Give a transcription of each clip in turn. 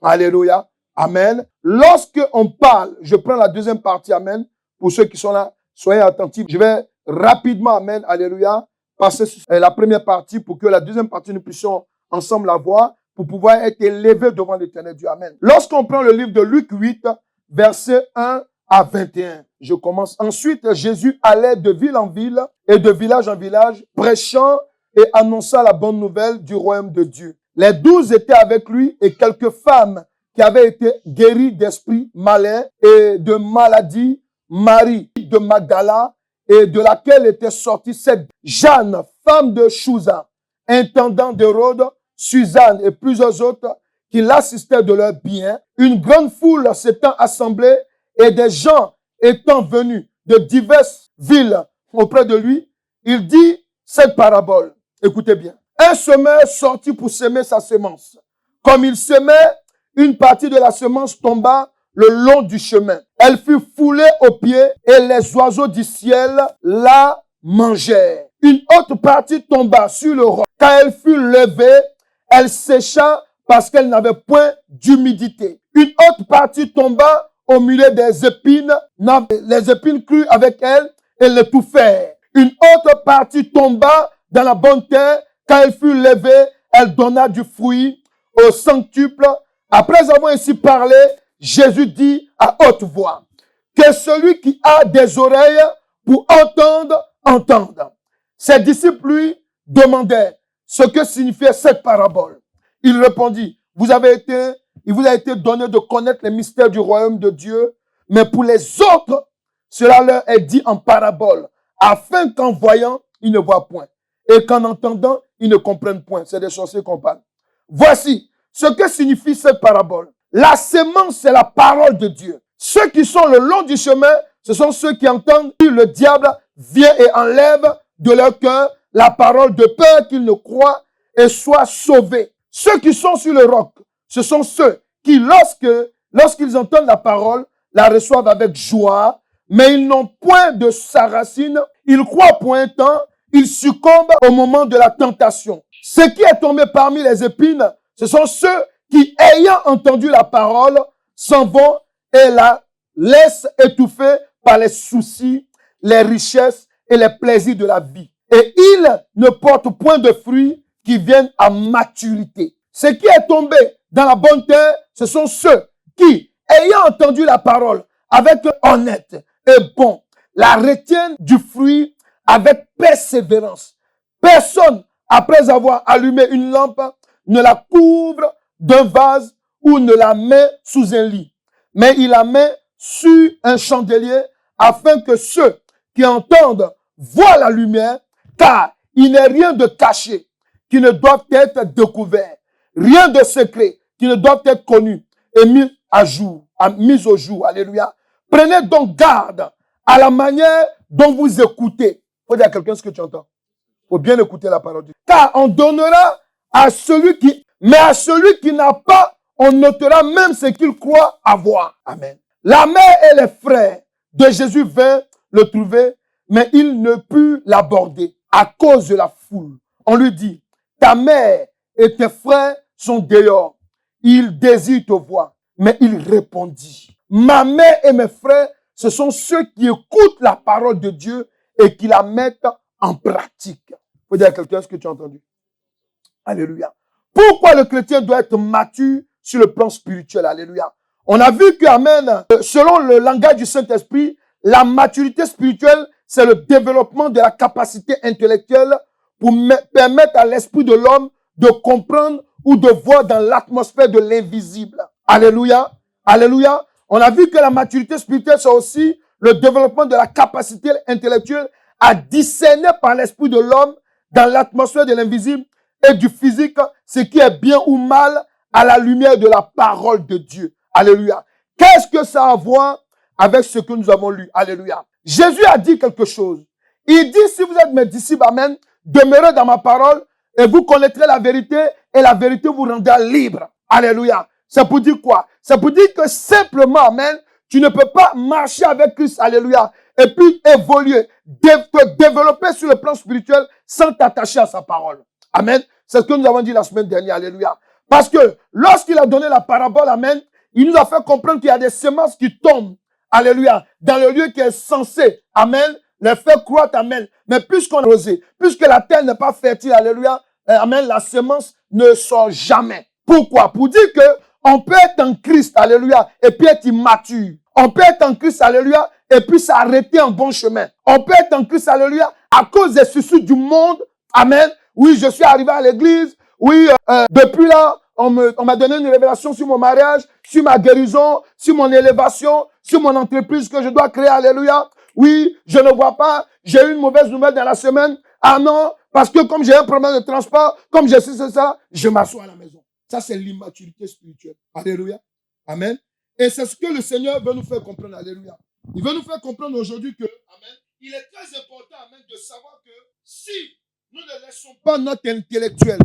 Alléluia. Amen. Lorsque on parle, je prends la deuxième partie, amen. Pour ceux qui sont là, soyez attentifs. Je vais rapidement, amen, alléluia, passer sur la première partie pour que la deuxième partie, nous puissions ensemble la voir pour pouvoir être élevés devant l'éternel Dieu. Amen. Lorsqu'on prend le livre de Luc 8, versets 1 à 21, je commence. Ensuite, Jésus allait de ville en ville et de village en village, prêchant et annonçant la bonne nouvelle du royaume de Dieu. Les 12 étaient avec lui et quelques femmes qui avaient été guéries d'esprits malins et de maladies. Marie de Magdala et de laquelle était sortie cette Jeanne, femme de Chouza, intendant d'Hérode, Suzanne et plusieurs autres qui l'assistaient de leurs biens. Une grande foule s'étant assemblée et des gens étant venus de diverses villes auprès de lui, il dit cette parabole. Écoutez bien. Un semeur sortit pour semer sa semence. Comme il semait, une partie de la semence tomba le long du chemin. Elle fut foulée aux pieds et les oiseaux du ciel la mangèrent. Une autre partie tomba sur le roc. Quand elle fut levée, elle sécha parce qu'elle n'avait point d'humidité. Une autre partie tomba au milieu des épines. Les épines crurent avec elle et l'étouffèrent. Une autre partie tomba dans la bonne terre. Quand elle fut levée, elle donna du fruit au centuple. Après avoir ainsi parlé, Jésus dit à haute voix, que celui qui a des oreilles pour entendre, entende. Ses disciples lui demandaient ce que signifiait cette parabole. Il répondit, il vous a été donné de connaître les mystères du royaume de Dieu, mais pour les autres, cela leur est dit en parabole, afin qu'en voyant, ils ne voient point, et qu'en entendant, ils ne comprennent point. C'est des sorciers qu'on parle. Voici ce que signifie cette parabole. La sémence, c'est la parole de Dieu. Ceux qui sont le long du chemin, ce sont ceux qui entendent que le diable vient et enlève de leur cœur la parole de peur qu'ils ne croient et soient sauvés. Ceux qui sont sur le roc, ce sont ceux qui, lorsqu'ils entendent la parole, la reçoivent avec joie, mais ils n'ont point de sa racine, ils croient pour un temps, ils succombent au moment de la tentation. Ce qui est tombé parmi les épines, ce sont ceux qui, ayant entendu la parole, s'en vont et la laissent étouffer par les soucis, les richesses et les plaisirs de la vie. Et ils ne portent point de fruits qui viennent à maturité. Ce qui est tombé dans la bonne terre, ce sont ceux qui, ayant entendu la parole avec honnête et bon, la retiennent du fruit avec persévérance. Personne, après avoir allumé une lampe, ne la couvre d'un vase ou ne la met sous un lit, mais il la met sur un chandelier afin que ceux qui entendent voient la lumière, car il n'est rien de caché qui ne doit être découvert, rien de secret qui ne doit être connu et mis au jour. Alléluia. Prenez donc garde à la manière dont vous écoutez. Faut dire à quelqu'un ce que tu entends. Faut bien écouter la parole de Dieu. Car on donnera à celui qui, mais à celui qui n'a pas, on notera même ce qu'il croit avoir. Amen. La mère et les frères de Jésus vinrent le trouver, mais il ne put l'aborder à cause de la foule. On lui dit, ta mère et tes frères sont dehors. Ils désirent te voir. Mais il répondit, ma mère et mes frères, ce sont ceux qui écoutent la parole de Dieu et qui la mettent en pratique. Faut dire à quelqu'un ce que tu as entendu. Alléluia. Pourquoi le chrétien doit être mature sur le plan spirituel? Alléluia. On a vu que, amen, selon le langage du Saint-Esprit, la maturité spirituelle, c'est le développement de la capacité intellectuelle pour permettre à l'esprit de l'homme de comprendre ou de voir dans l'atmosphère de l'invisible. Alléluia. Alléluia. On a vu que la maturité spirituelle, c'est aussi le développement de la capacité intellectuelle à discerner par l'esprit de l'homme dans l'atmosphère de l'invisible et du physique ce qui est bien ou mal à la lumière de la parole de Dieu. Alléluia. Qu'est-ce que ça a à voir avec ce que nous avons lu? Alléluia. Jésus a dit quelque chose. Il dit, si vous êtes mes disciples, amen, demeurez dans ma parole et vous connaîtrez la vérité et la vérité vous rendra libre. Alléluia. C'est pour dire quoi? C'est pour dire que simplement, amen, tu ne peux pas marcher avec Christ, alléluia, et puis évoluer, te développer sur le plan spirituel sans t'attacher à sa parole. Amen. C'est ce que nous avons dit la semaine dernière, alléluia. Parce que lorsqu'il a donné la parabole, amen, il nous a fait comprendre qu'il y a des semences qui tombent, alléluia, dans le lieu qui est censé, amen, les faire croître, amen. Mais puisqu'on a osé, puisque la terre n'est pas fertile, alléluia, amen, la semence ne sort jamais. Pourquoi? Pour dire que on peut être en Christ, alléluia, et puis être immature. On peut être en Christ, alléluia, et puis s'arrêter en bon chemin. On peut être en Christ, alléluia, à cause des soucis du monde, amen. Oui, je suis arrivé à l'église, oui, depuis là, on m'a donné une révélation sur mon mariage, sur ma guérison, sur mon élévation, sur mon entreprise que je dois créer, alléluia. Oui, je ne vois pas, j'ai eu une mauvaise nouvelle dans la semaine. Ah non, parce que comme j'ai un problème de transport, comme je sais c'est ça, je m'assois à la maison. Ça, c'est l'immaturité spirituelle. Alléluia. Amen. Et c'est ce que le Seigneur veut nous faire comprendre. Alléluia. Il veut nous faire comprendre aujourd'hui que, amen, il est très important, amen, de savoir que si nous ne laissons pas notre intellectuel,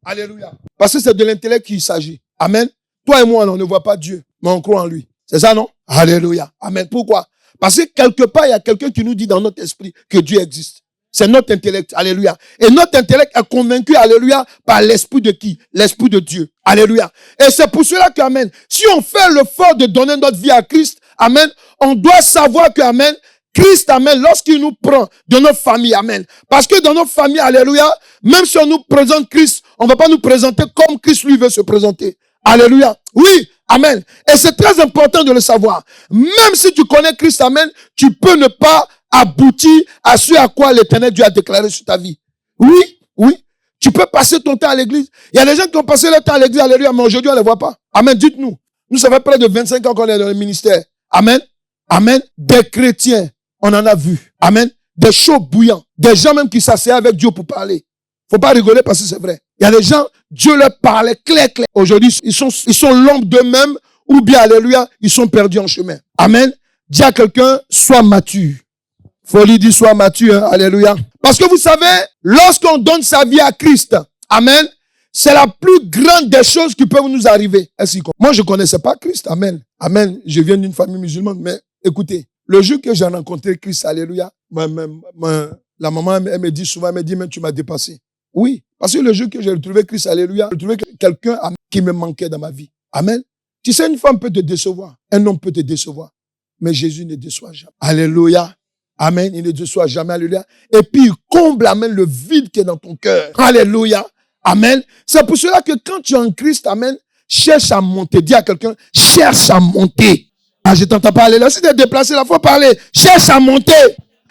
alléluia, parce que c'est de l'intellect qu'il s'agit. Amen. Toi et moi, on ne voit pas Dieu, mais on croit en lui. C'est ça, non? Alléluia. Amen. Pourquoi? Parce que quelque part, il y a quelqu'un qui nous dit dans notre esprit que Dieu existe. C'est notre intellect. Alléluia. Et notre intellect est convaincu, alléluia, par l'esprit de qui? L'esprit de Dieu. Alléluia. Et c'est pour cela que, amen, si on fait l'effort de donner notre vie à Christ, amen, on doit savoir que, amen, Christ, amen, lorsqu'il nous prend de notre famille, amen. Parce que dans notre famille, alléluia, même si on nous présente Christ, on ne va pas nous présenter comme Christ lui veut se présenter. Alléluia. Oui, amen. Et c'est très important de le savoir. Même si tu connais Christ, amen, tu peux ne pas aboutir à ce à quoi l'Éternel Dieu a déclaré sur ta vie. Oui, oui. Tu peux passer ton temps à l'église. Il y a des gens qui ont passé leur temps à l'église, alléluia, mais aujourd'hui on ne les voit pas. Amen, dites-nous. Nous, ça fait près de 25 ans qu'on est dans le ministère. Amen. Amen. Des chrétiens, on en a vu. Amen. Des chauds bouillants. Des gens même qui s'asseyaient avec Dieu pour parler. Faut pas rigoler parce que c'est vrai. Il y a des gens, Dieu leur parlait clair. Aujourd'hui, ils sont l'ombre d'eux-mêmes ou bien, alléluia, ils sont perdus en chemin. Amen. Dis à quelqu'un, sois mature. Faut lui dire, sois mature, hein, alléluia. Parce que vous savez, lorsqu'on donne sa vie à Christ, amen, c'est la plus grande des choses qui peuvent nous arriver. Moi, je connaissais pas Christ, amen. Amen. Je viens d'une famille musulmane, mais écoutez, le jour que j'ai rencontré Christ, alléluia, la maman, elle me dit souvent, elle me dit, même tu m'as dépassé. Oui, parce que le jour que j'ai retrouvé Christ, alléluia, j'ai retrouvé quelqu'un qui me manquait dans ma vie. Amen. Tu sais, une femme peut te décevoir, un homme peut te décevoir, mais Jésus ne déçoit jamais. Alléluia. Amen. Il ne déçoit jamais. Alléluia. Et puis, il comble, amen, le vide qui est dans ton cœur. Alléluia. Amen. C'est pour cela que quand tu es en Christ, amen, cherche à monter. Dis à quelqu'un, cherche à monter. Ah, je t'entends parler là. Si tu es déplacé, là, faut parler. Cherche à monter.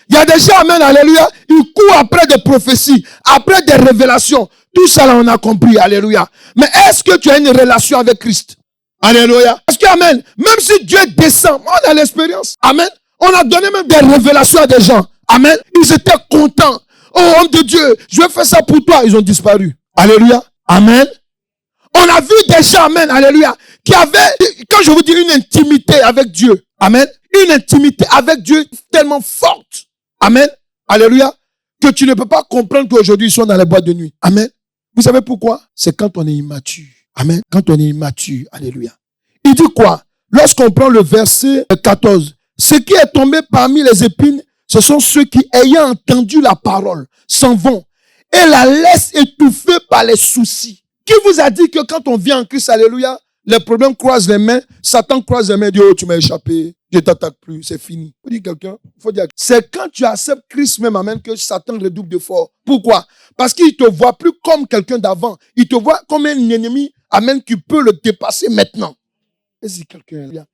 Il y a des gens, amen, alléluia, ils courent après des prophéties, après des révélations. Tout ça, là, on a compris. Alléluia. Mais est-ce que tu as une relation avec Christ? Alléluia. Est-ce que, amen, même si Dieu descend, on a l'expérience. Amen. On a donné même des révélations à des gens. Amen. Ils étaient contents. Oh, homme de Dieu, je vais faire ça pour toi. Ils ont disparu. Alléluia. Amen. On a vu des gens, amen, alléluia, qui avaient, quand je vous dis une intimité avec Dieu, amen, une intimité avec Dieu tellement forte. Amen. Alléluia. Que tu ne peux pas comprendre qu'aujourd'hui ils sont dans les boîtes de nuit. Amen. Vous savez pourquoi? C'est quand on est immature. Amen. Quand on est immature. Alléluia. Il dit quoi? Lorsqu'on prend le verset 14. Ce qui est tombé parmi les épines, ce sont ceux qui, ayant entendu la parole, s'en vont et la laissent étouffer par les soucis. Qui vous a dit que quand on vient en Christ, alléluia, les problèmes croisent les mains, Satan croise les mains et dit, oh, tu m'as échappé, je t'attaque plus, c'est fini. Faut dire quelqu'un, faut dire, c'est quand tu acceptes Christ même, amen, que Satan redouble de fort. Pourquoi? Parce qu'il te voit plus comme quelqu'un d'avant. Il te voit comme un ennemi, amen, qui peut le dépasser maintenant. Et si quelqu'un est là.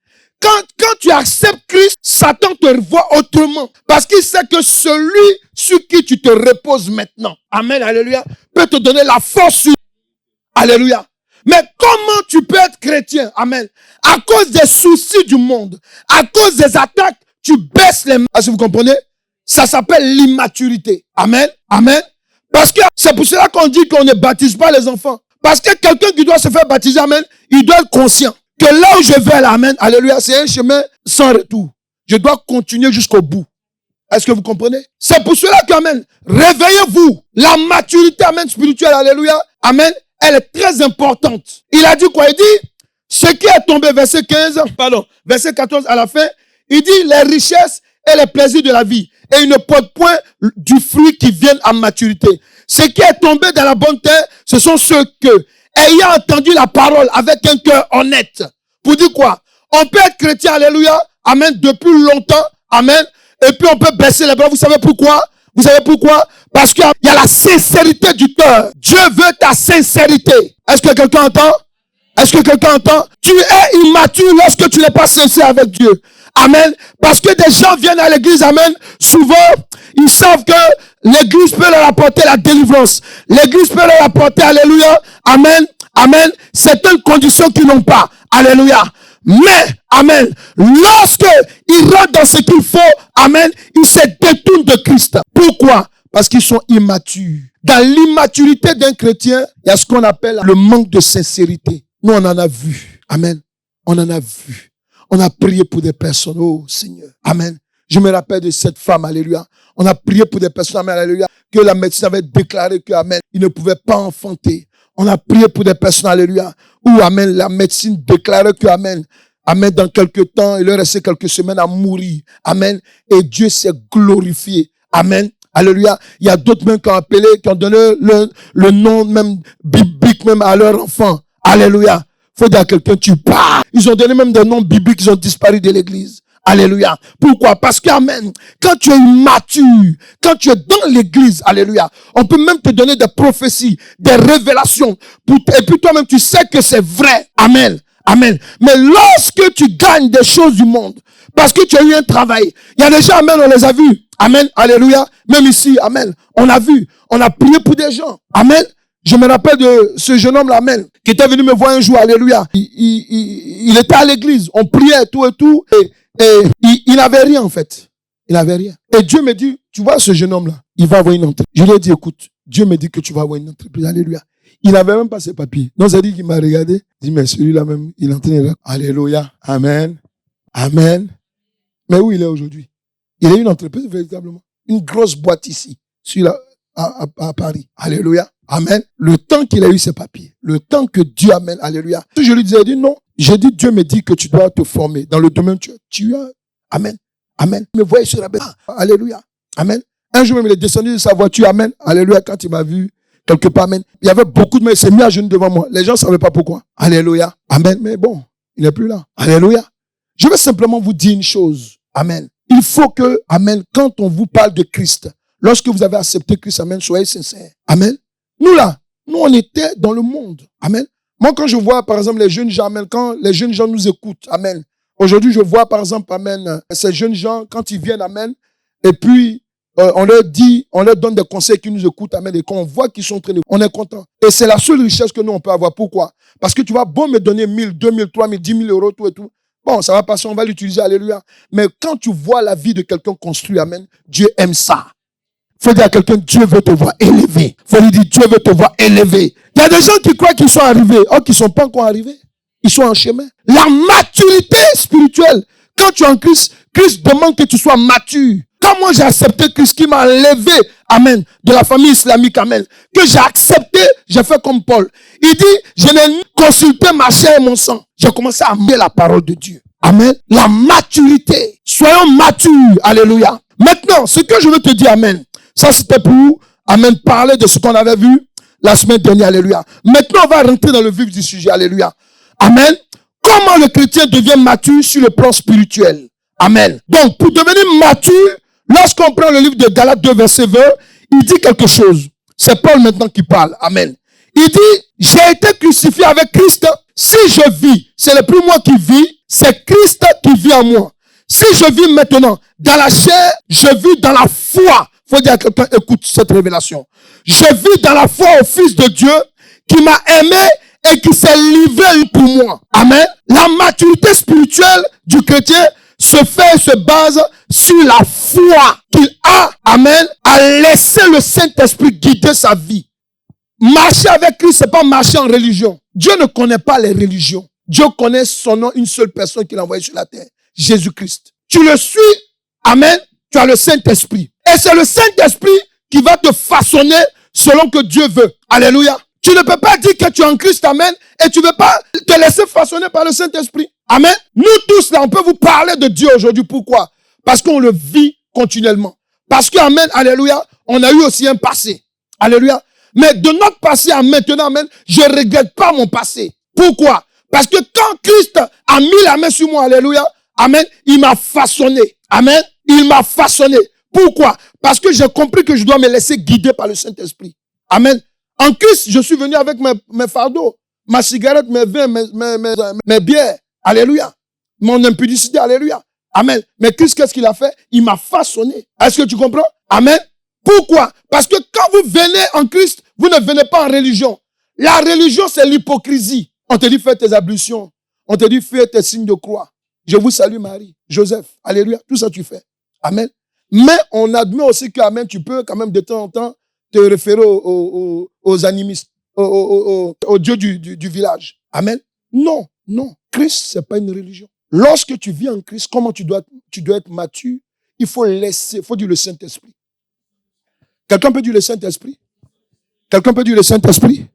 Quand tu acceptes Christ, Satan te voit autrement. Parce qu'il sait que celui sur qui tu te reposes maintenant, amen, alléluia, peut te donner la force. Alléluia. Mais comment tu peux être chrétien, amen, à cause des soucis du monde, à cause des attaques, tu baisses les mains. Est-ce que vous comprenez? Ça s'appelle l'immaturité. Amen. Amen. Parce que c'est pour cela qu'on dit qu'on ne baptise pas les enfants. Parce que quelqu'un qui doit se faire baptiser, amen, il doit être conscient que là où je vais, là, amen, alléluia, c'est un chemin sans retour. Je dois continuer jusqu'au bout. Est-ce que vous comprenez? C'est pour cela que, amen, réveillez-vous. La maturité, amen, spirituelle, alléluia, amen, elle est très importante. Il a dit quoi? Il dit, ce qui est tombé, verset 14 à la fin, il dit les richesses et les plaisirs de la vie. Et il ne porte point du fruit qui vient à maturité. Ce qui est tombé dans la bonne terre, ce sont ceux que, ayant entendu la parole avec un cœur honnête. Pour dire quoi? On peut être chrétien, alléluia, amen, depuis longtemps, amen, et puis on peut baisser les bras. Vous savez pourquoi? Vous savez pourquoi? Parce qu'il y a la sincérité du cœur. Dieu veut ta sincérité. Est-ce que quelqu'un entend? Est-ce que quelqu'un entend? Tu es immature lorsque tu n'es pas sincère avec Dieu. Amen. Parce que des gens viennent à l'église, amen. Souvent, ils savent que l'église peut leur apporter la délivrance. L'église peut leur apporter, alléluia, amen, amen, certaines conditions qu'ils n'ont pas. Alléluia. Mais, amen, lorsque ils rentrent dans ce qu'il faut, amen, ils se détournent de Christ. Pourquoi? Parce qu'ils sont immatures. Dans l'immaturité d'un chrétien, il y a ce qu'on appelle le manque de sincérité. Nous, on en a vu. Amen. On en a vu. On a prié pour des personnes. Oh, Seigneur. Amen. Je me rappelle de cette femme, alléluia. On a prié pour des personnes, amen, alléluia, que la médecine avait déclaré que, amen, il ne pouvait pas enfanter. On a prié pour des personnes, alléluia, où, amen, la médecine déclarait que, amen, amen, dans quelques temps, il leur restait quelques semaines à mourir. Amen. Et Dieu s'est glorifié. Amen. Alléluia. Il y a d'autres même qui ont appelé, qui ont donné le nom même biblique même à leur enfant. Alléluia. Faut dire à quelqu'un, tu pars. Ils ont donné même des noms bibliques, ils ont disparu de l'église. Alléluia. Pourquoi? Parce que, amen, quand tu es immature, quand tu es dans l'église, alléluia, on peut même te donner des prophéties, des révélations, et puis toi-même tu sais que c'est vrai. Amen. Amen. Mais lorsque tu gagnes des choses du monde, parce que tu as eu un travail, il y a des gens, amen, on les a vus. Amen. Alléluia. Même ici, amen. On a vu. On a prié pour des gens. Amen. Je me rappelle de ce jeune homme-là, amen, qui était venu me voir un jour, alléluia. Il était à l'église. On priait et tout. Et il n'avait rien, en fait. Il n'avait rien. Et Dieu me dit, tu vois ce jeune homme-là, il va avoir une entreprise. Je lui ai dit, écoute, Dieu me dit que tu vas avoir une entreprise. Alléluia. Il n'avait même pas ses papiers. Donc, ça dit qu'il m'a regardé. Il dit, mais celui-là même, il est en train de... Alléluia. Amen. Amen. Mais où il est aujourd'hui? Il a une entreprise, véritablement. Une grosse boîte ici, à Paris. Alléluia. Amen. Le temps qu'il a eu ses papiers. Le temps que Dieu amène. Alléluia. Je lui disais, dit non. J'ai dit, Dieu me dit que tu dois te former dans le domaine que tu as. Amen. Amen. Il me voyait sur la bête. Alléluia. Amen. Un jour même, il est descendu de sa voiture. Amen. Alléluia. Quand il m'a vu, quelque part, amen. Il y avait beaucoup de monde. Il s'est mis à genoux devant moi. Les gens ne savaient pas pourquoi. Alléluia. Amen. Mais bon, il n'est plus là. Alléluia. Je vais simplement vous dire une chose. Amen. Il faut que, amen, quand on vous parle de Christ, lorsque vous avez accepté Christ, amen, soyez sincères. Amen. Nous là, nous on était dans le monde. Amen. Moi quand je vois par exemple les jeunes gens, amen, quand les jeunes gens nous écoutent, amen. Aujourd'hui je vois par exemple, amen, ces jeunes gens quand ils viennent, amen, et puis on leur dit, on leur donne des conseils qui nous écoutent, amen, et quand on voit qu'ils sont traînés, on est content. Et c'est la seule richesse que nous on peut avoir. Pourquoi? Parce que tu vas bon me donner 1000, 2000, 3000, 10 000 euros, tout et tout. Bon, ça va passer, on va l'utiliser, alléluia. Mais quand tu vois la vie de quelqu'un construit, amen, Dieu aime ça. Faut dire à quelqu'un, Dieu veut te voir élevé. Faut lui dire, Dieu veut te voir élevé. Il y a des gens qui croient qu'ils sont arrivés. Or, qui ne sont pas encore arrivés. Ils sont en chemin. La maturité spirituelle. Quand tu es en Christ, Christ demande que tu sois mature. Quand moi j'ai accepté Christ qui m'a levé, amen, de la famille islamique, amen, que j'ai accepté, j'ai fait comme Paul. Il dit, je n'ai consulté ma chair et mon sang. J'ai commencé à aimer la parole de Dieu. Amen. La maturité. Soyons matures. Alléluia. Maintenant, ce que je veux te dire, amen, ça c'était pour, amen, parler de ce qu'on avait vu la semaine dernière, alléluia. Maintenant, on va rentrer dans le vif du sujet, alléluia. Amen. Comment le chrétien devient mature sur le plan spirituel? Amen. Donc, pour devenir mature, lorsqu'on prend le livre de Galates 2, verset 20, il dit quelque chose. C'est Paul maintenant qui parle. Amen. Il dit, j'ai été crucifié avec Christ. Si je vis, ce n'est plus moi qui vis, c'est Christ qui vit en moi. Si je vis maintenant dans la chair, je vis dans la foi. Faut dire à quelqu'un, écoute cette révélation. Je vis dans la foi au Fils de Dieu qui m'a aimé et qui s'est livré pour moi. Amen. La maturité spirituelle du chrétien se fait et se base sur la foi qu'il a, amen, à laisser le Saint-Esprit guider sa vie. Marcher avec Christ, c'est pas marcher en religion. Dieu ne connaît pas les religions. Dieu connaît son nom, une seule personne qu'il a envoyée sur la terre, Jésus-Christ. Tu le suis, amen, tu as le Saint-Esprit. Et c'est le Saint-Esprit qui va te façonner selon que Dieu veut. Alléluia. Tu ne peux pas dire que tu es en Christ, amen, et tu ne veux pas te laisser façonner par le Saint-Esprit. Amen. Nous tous là, on peut vous parler de Dieu aujourd'hui. Pourquoi? Parce qu'on le vit continuellement. Parce que, amen, alléluia, on a eu aussi un passé. Alléluia. Mais de notre passé à maintenant, amen, je ne regrette pas mon passé. Pourquoi? Parce que quand Christ a mis la main sur moi, alléluia, amen, il m'a façonné. Amen. Il m'a façonné. Pourquoi? Parce que j'ai compris que je dois me laisser guider par le Saint-Esprit. Amen. En Christ, je suis venu avec mes fardeaux, ma cigarette, mes vins, mes bières. Alléluia. Mon impudicité, alléluia. Amen. Mais Christ, qu'est-ce qu'il a fait? Il m'a façonné. Est-ce que tu comprends? Amen. Pourquoi? Parce que quand vous venez en Christ, vous ne venez pas en religion. La religion, c'est l'hypocrisie. On te dit fais tes ablutions. On te dit fais tes signes de croix. Je vous salue Marie, Joseph. Alléluia. Tout ça tu fais. Amen. Mais on admet aussi que, amen, tu peux quand même de temps en temps te référer aux animistes, aux dieux du village. Amen. Non, non. Christ, c'est pas une religion. Lorsque tu vis en Christ, comment tu dois être mature? Il faut dire le Saint-Esprit. Quelqu'un peut dire le Saint-Esprit? Quelqu'un peut dire le Saint-Esprit?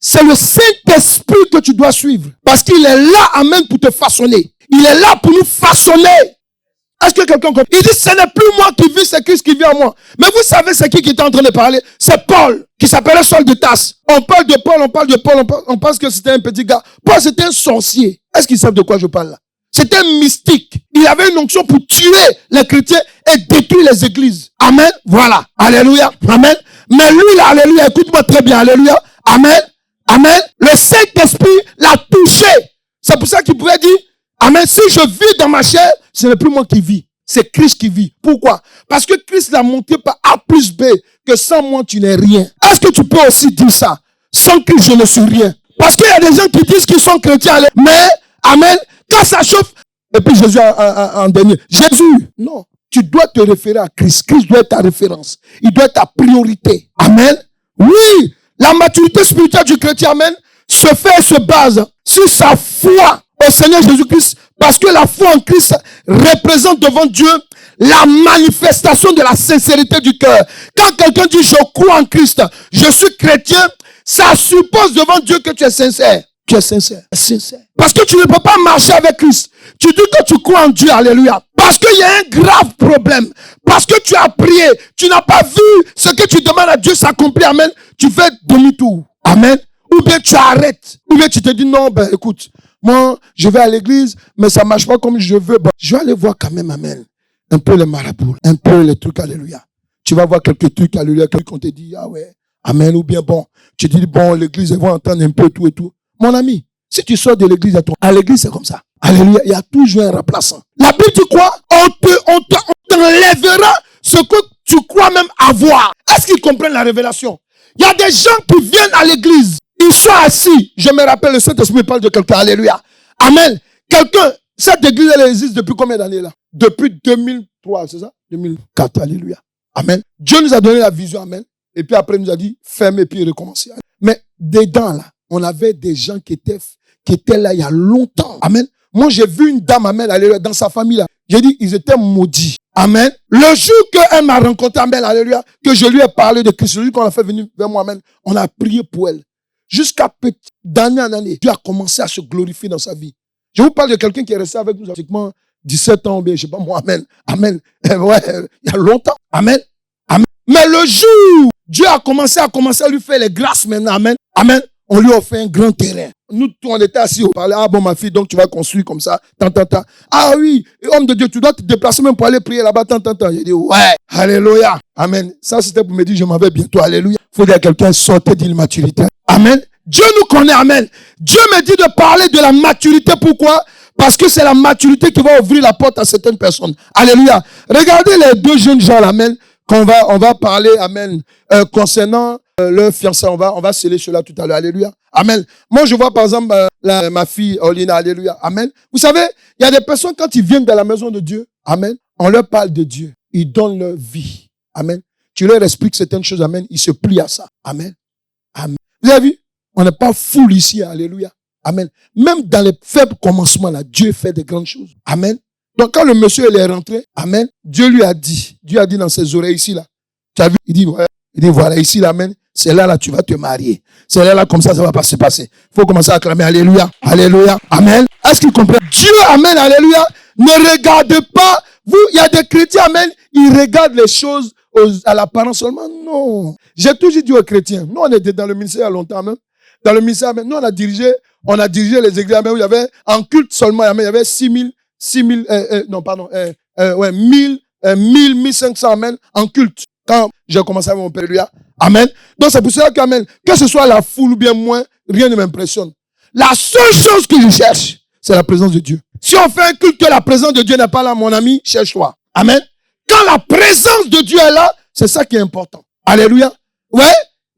C'est le Saint-Esprit que tu dois suivre. Parce qu'il est là, amen, pour te façonner. Il est là pour nous façonner. Est-ce que quelqu'un comprend? Il dit, ce n'est plus moi qui vis, c'est Christ qui vit en moi. Mais vous savez, c'est qui est en train de parler? C'est Paul, qui s'appelait Saul de Tarse. On parle de Paul, on pense que c'était un petit gars. Paul, c'était un sorcier. Est-ce qu'ils savent de quoi je parle là? C'était un mystique. Il avait une onction pour tuer les chrétiens et détruire les églises. Amen. Voilà. Alléluia. Amen. Mais lui, là, alléluia, écoute-moi très bien. Alléluia. Amen. Amen. Le Saint-Esprit l'a touché. C'est pour ça qu'il pouvait dire, amen, si je vis dans ma chair, ce n'est plus moi qui vis. C'est Christ qui vit. Pourquoi? Parce que Christ l'a montré par A plus B que sans moi, tu n'es rien. Est-ce que tu peux aussi dire ça? Sans Christ, je ne suis rien. Parce qu'il y a des gens qui disent qu'ils sont chrétiens, mais, amen, quand ça chauffe, et puis Jésus en dernier. Jésus, non. Tu dois te référer à Christ. Christ doit être ta référence. Il doit être ta priorité. Amen. Oui, la maturité spirituelle du chrétien, amen, se fait et se base sur sa foi au Seigneur Jésus-Christ. Parce que la foi en Christ représente devant Dieu la manifestation de la sincérité du cœur. Quand quelqu'un dit je crois en Christ, je suis chrétien, ça suppose devant Dieu que tu es sincère. Tu es sincère. Sincère. Parce que tu ne peux pas marcher avec Christ. Tu dis que tu crois en Dieu, alléluia. Parce qu'il y a un grave problème. Parce que tu as prié. Tu n'as pas vu ce que tu demandes à Dieu s'accomplir, amen. Tu fais demi-tour. Amen. Ou bien tu arrêtes. Ou bien tu te dis non, ben écoute, moi, je vais à l'église, mais ça marche pas comme je veux. Bon, je vais aller voir quand même, amen. Un peu les marabouts, un peu les trucs, alléluia. Tu vas voir quelques trucs, alléluia, qu'on te dit, ah ouais, amen, ou bien bon. Tu dis, bon, l'église, elle va entendre un peu tout et tout. Mon ami, si tu sors de l'église à l'église, c'est comme ça. Alléluia, il y a toujours un remplaçant. La Bible dit quoi? On t'enlèvera ce que tu crois même avoir. Est-ce qu'ils comprennent la révélation? Il y a des gens qui viennent à l'église. Ils sont assis. Je me rappelle, le Saint-Esprit parle de quelqu'un. Alléluia. Amen. Quelqu'un, cette église, elle existe depuis combien d'années là? Depuis 2003, c'est ça? 2004. Alléluia. Amen. Dieu nous a donné la vision. Amen. Et puis après, il nous a dit, ferme et puis recommencer. Mais dedans là, on avait des gens qui étaient là il y a longtemps. Amen. Moi, j'ai vu une dame, amen, alléluia, dans sa famille là. J'ai dit, ils étaient maudits. Amen. Le jour qu'elle m'a rencontré, amen, alléluia, que je lui ai parlé de Christ, le jour qu'on a fait venir vers moi, amen, on a prié pour elle. Jusqu'à d'année en année, Dieu a commencé à se glorifier dans sa vie. Je vous parle de quelqu'un qui est resté avec nous pratiquement 17 ans, bien, je sais pas moi, amen, amen. Ouais, il y a longtemps. Amen. Amen. Mais le jour, Dieu a commencé à lui faire les grâces maintenant, amen, amen. On lui a offert un grand terrain. Nous, on était assis, on parlait, ah bon, ma fille, donc tu vas construire comme ça, tant. Ah oui, et homme de Dieu, tu dois te déplacer même pour aller prier là-bas, tant. J'ai dit, ouais, alléluia, amen. Ça, c'était pour me dire, je m'en vais bientôt, alléluia. Faut dire à quelqu'un, sortez d'immaturité. Amen. Dieu nous connaît, amen. Dieu me dit de parler de la maturité, pourquoi? Parce que c'est la maturité qui va ouvrir la porte à certaines personnes. Alléluia. Regardez les deux jeunes gens, amen, on va parler, amen, concernant leur fiancé, on va sceller cela tout à l'heure. Alléluia. Amen. Moi, je vois par exemple ma fille Olina. Alléluia. Amen. Vous savez, il y a des personnes quand ils viennent dans la maison de Dieu, amen, on leur parle de Dieu. Ils donnent leur vie. Amen. Tu leur expliques certaines choses. Amen. Ils se plient à ça. Amen. Amen. Vous avez vu? On n'est pas fou ici. Alléluia. Amen. Même dans les faibles commencements, là, Dieu fait de grandes choses. Amen. Donc, quand le monsieur il est rentré, amen, Dieu a dit dans ses oreilles ici, là. Tu as vu? Il dit, ouais. Il dit, voilà, ici, là, amen. C'est là, tu vas te marier. C'est là, comme ça va pas se passer. Il faut commencer à acclamer. Alléluia. Alléluia. Amen. Est-ce qu'il comprend? Dieu, amen, alléluia, ne regarde pas. Vous, il y a des chrétiens, amen, ils regardent les choses à l'apparence seulement. Non. J'ai toujours dit aux chrétiens, nous on était dans le ministère il y a longtemps même. Dans le ministère, nous on a dirigé les églises où il y avait, en culte seulement, il y avait 1500 amen, en culte. Quand j'ai commencé avec mon père, amen. Donc c'est pour cela qu'amen, que ce soit la foule ou bien moins, rien ne m'impressionne. La seule chose que je cherche, c'est la présence de Dieu. Si on fait un culte que la présence de Dieu n'est pas là, mon ami, cherche-toi. Amen. Quand la présence de Dieu est là, c'est ça qui est important. Alléluia. Ouais.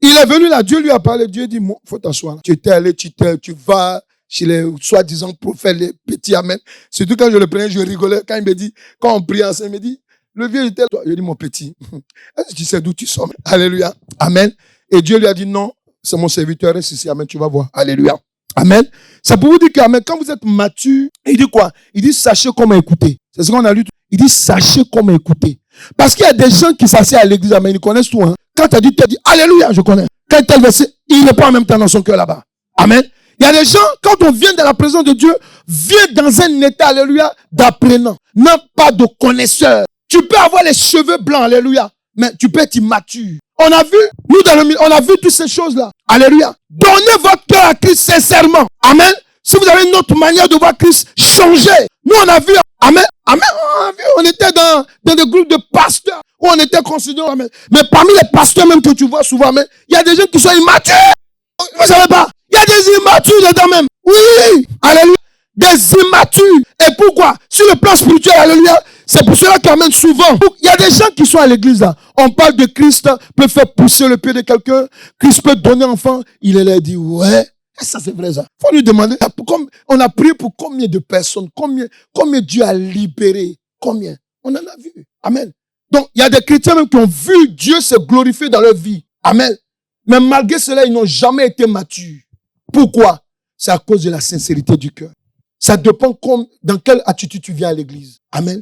Il est venu là, Dieu lui a parlé, Dieu dit, faut t'asseoir. Tu étais allé, tu vas chez les soi-disant prophètes, les petits, amen. Surtout quand je le prenais, je rigolais. Quand il me dit, quand on prie ensemble, il me dit, le vieux était toi. Je dis, mon petit, est-ce que tu sais d'où tu sors? Alléluia. Amen. Et Dieu lui a dit, non, c'est mon serviteur, reste ici, amen, tu vas voir. Alléluia. Amen. C'est pour vous dire que, amen, quand vous êtes mature, il dit quoi? Il dit, sachez comment écouter. C'est ce qu'on a lu. Il dit, sachez comment écouter. Parce qu'il y a des gens qui s'assiedent à l'église, amen, ils connaissent tout, hein. Quand tu as dit, alléluia, je connais. Quand il t'a verset, il répond en même temps dans son cœur là-bas. Amen. Il y a des gens, quand on vient dans la présence de Dieu, vient dans un état, alléluia, d'apprenant. Non pas de connaisseur. Tu peux avoir les cheveux blancs, alléluia, mais tu peux être immature. On a vu, on a vu toutes ces choses-là. Alléluia. Donnez votre cœur à Christ sincèrement. Amen. Si vous avez une autre manière de voir Christ, changez. Nous, on a vu, amen, amen, on était dans des groupes de pasteurs où on était considérés, amen. Mais parmi les pasteurs même que tu vois souvent, amen, il y a des gens qui sont immatures. Vous savez pas? Il y a des immatures dedans même. Oui, alléluia. Des immatures. Et pourquoi? Sur le plan spirituel, alléluia. C'est pour cela qu'amen souvent. Il y a des gens qui sont à l'église là. On parle de Christ, peut faire pousser le pied de quelqu'un. Christ peut donner enfant. Il est là et dit, ouais. Et ça c'est vrai ça. Faut lui demander, on a prié pour combien de personnes, combien Dieu a libéré, combien? On en a vu. Amen. Donc, il y a des chrétiens même qui ont vu Dieu se glorifier dans leur vie. Amen. Mais malgré cela, ils n'ont jamais été matures. Pourquoi? C'est à cause de la sincérité du cœur. Ça dépend dans quelle attitude tu viens à l'église. Amen.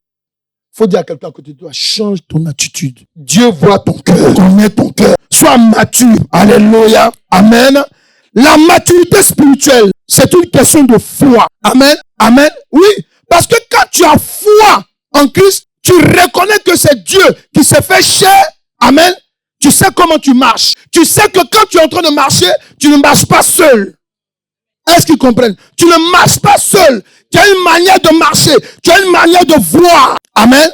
Faut dire à quelqu'un à côté de toi, change ton attitude. Dieu voit ton cœur, connaît ton cœur. Sois mature. Alléluia. Amen. La maturité spirituelle, c'est une question de foi. Amen. Amen. Oui. Parce que quand tu as foi en Christ, tu reconnais que c'est Dieu qui s'est fait chair. Amen. Tu sais comment tu marches. Tu sais que quand tu es en train de marcher, tu ne marches pas seul. Est-ce qu'ils comprennent? Tu ne marches pas seul. Tu as une manière de marcher. Tu as une manière de voir. Amen.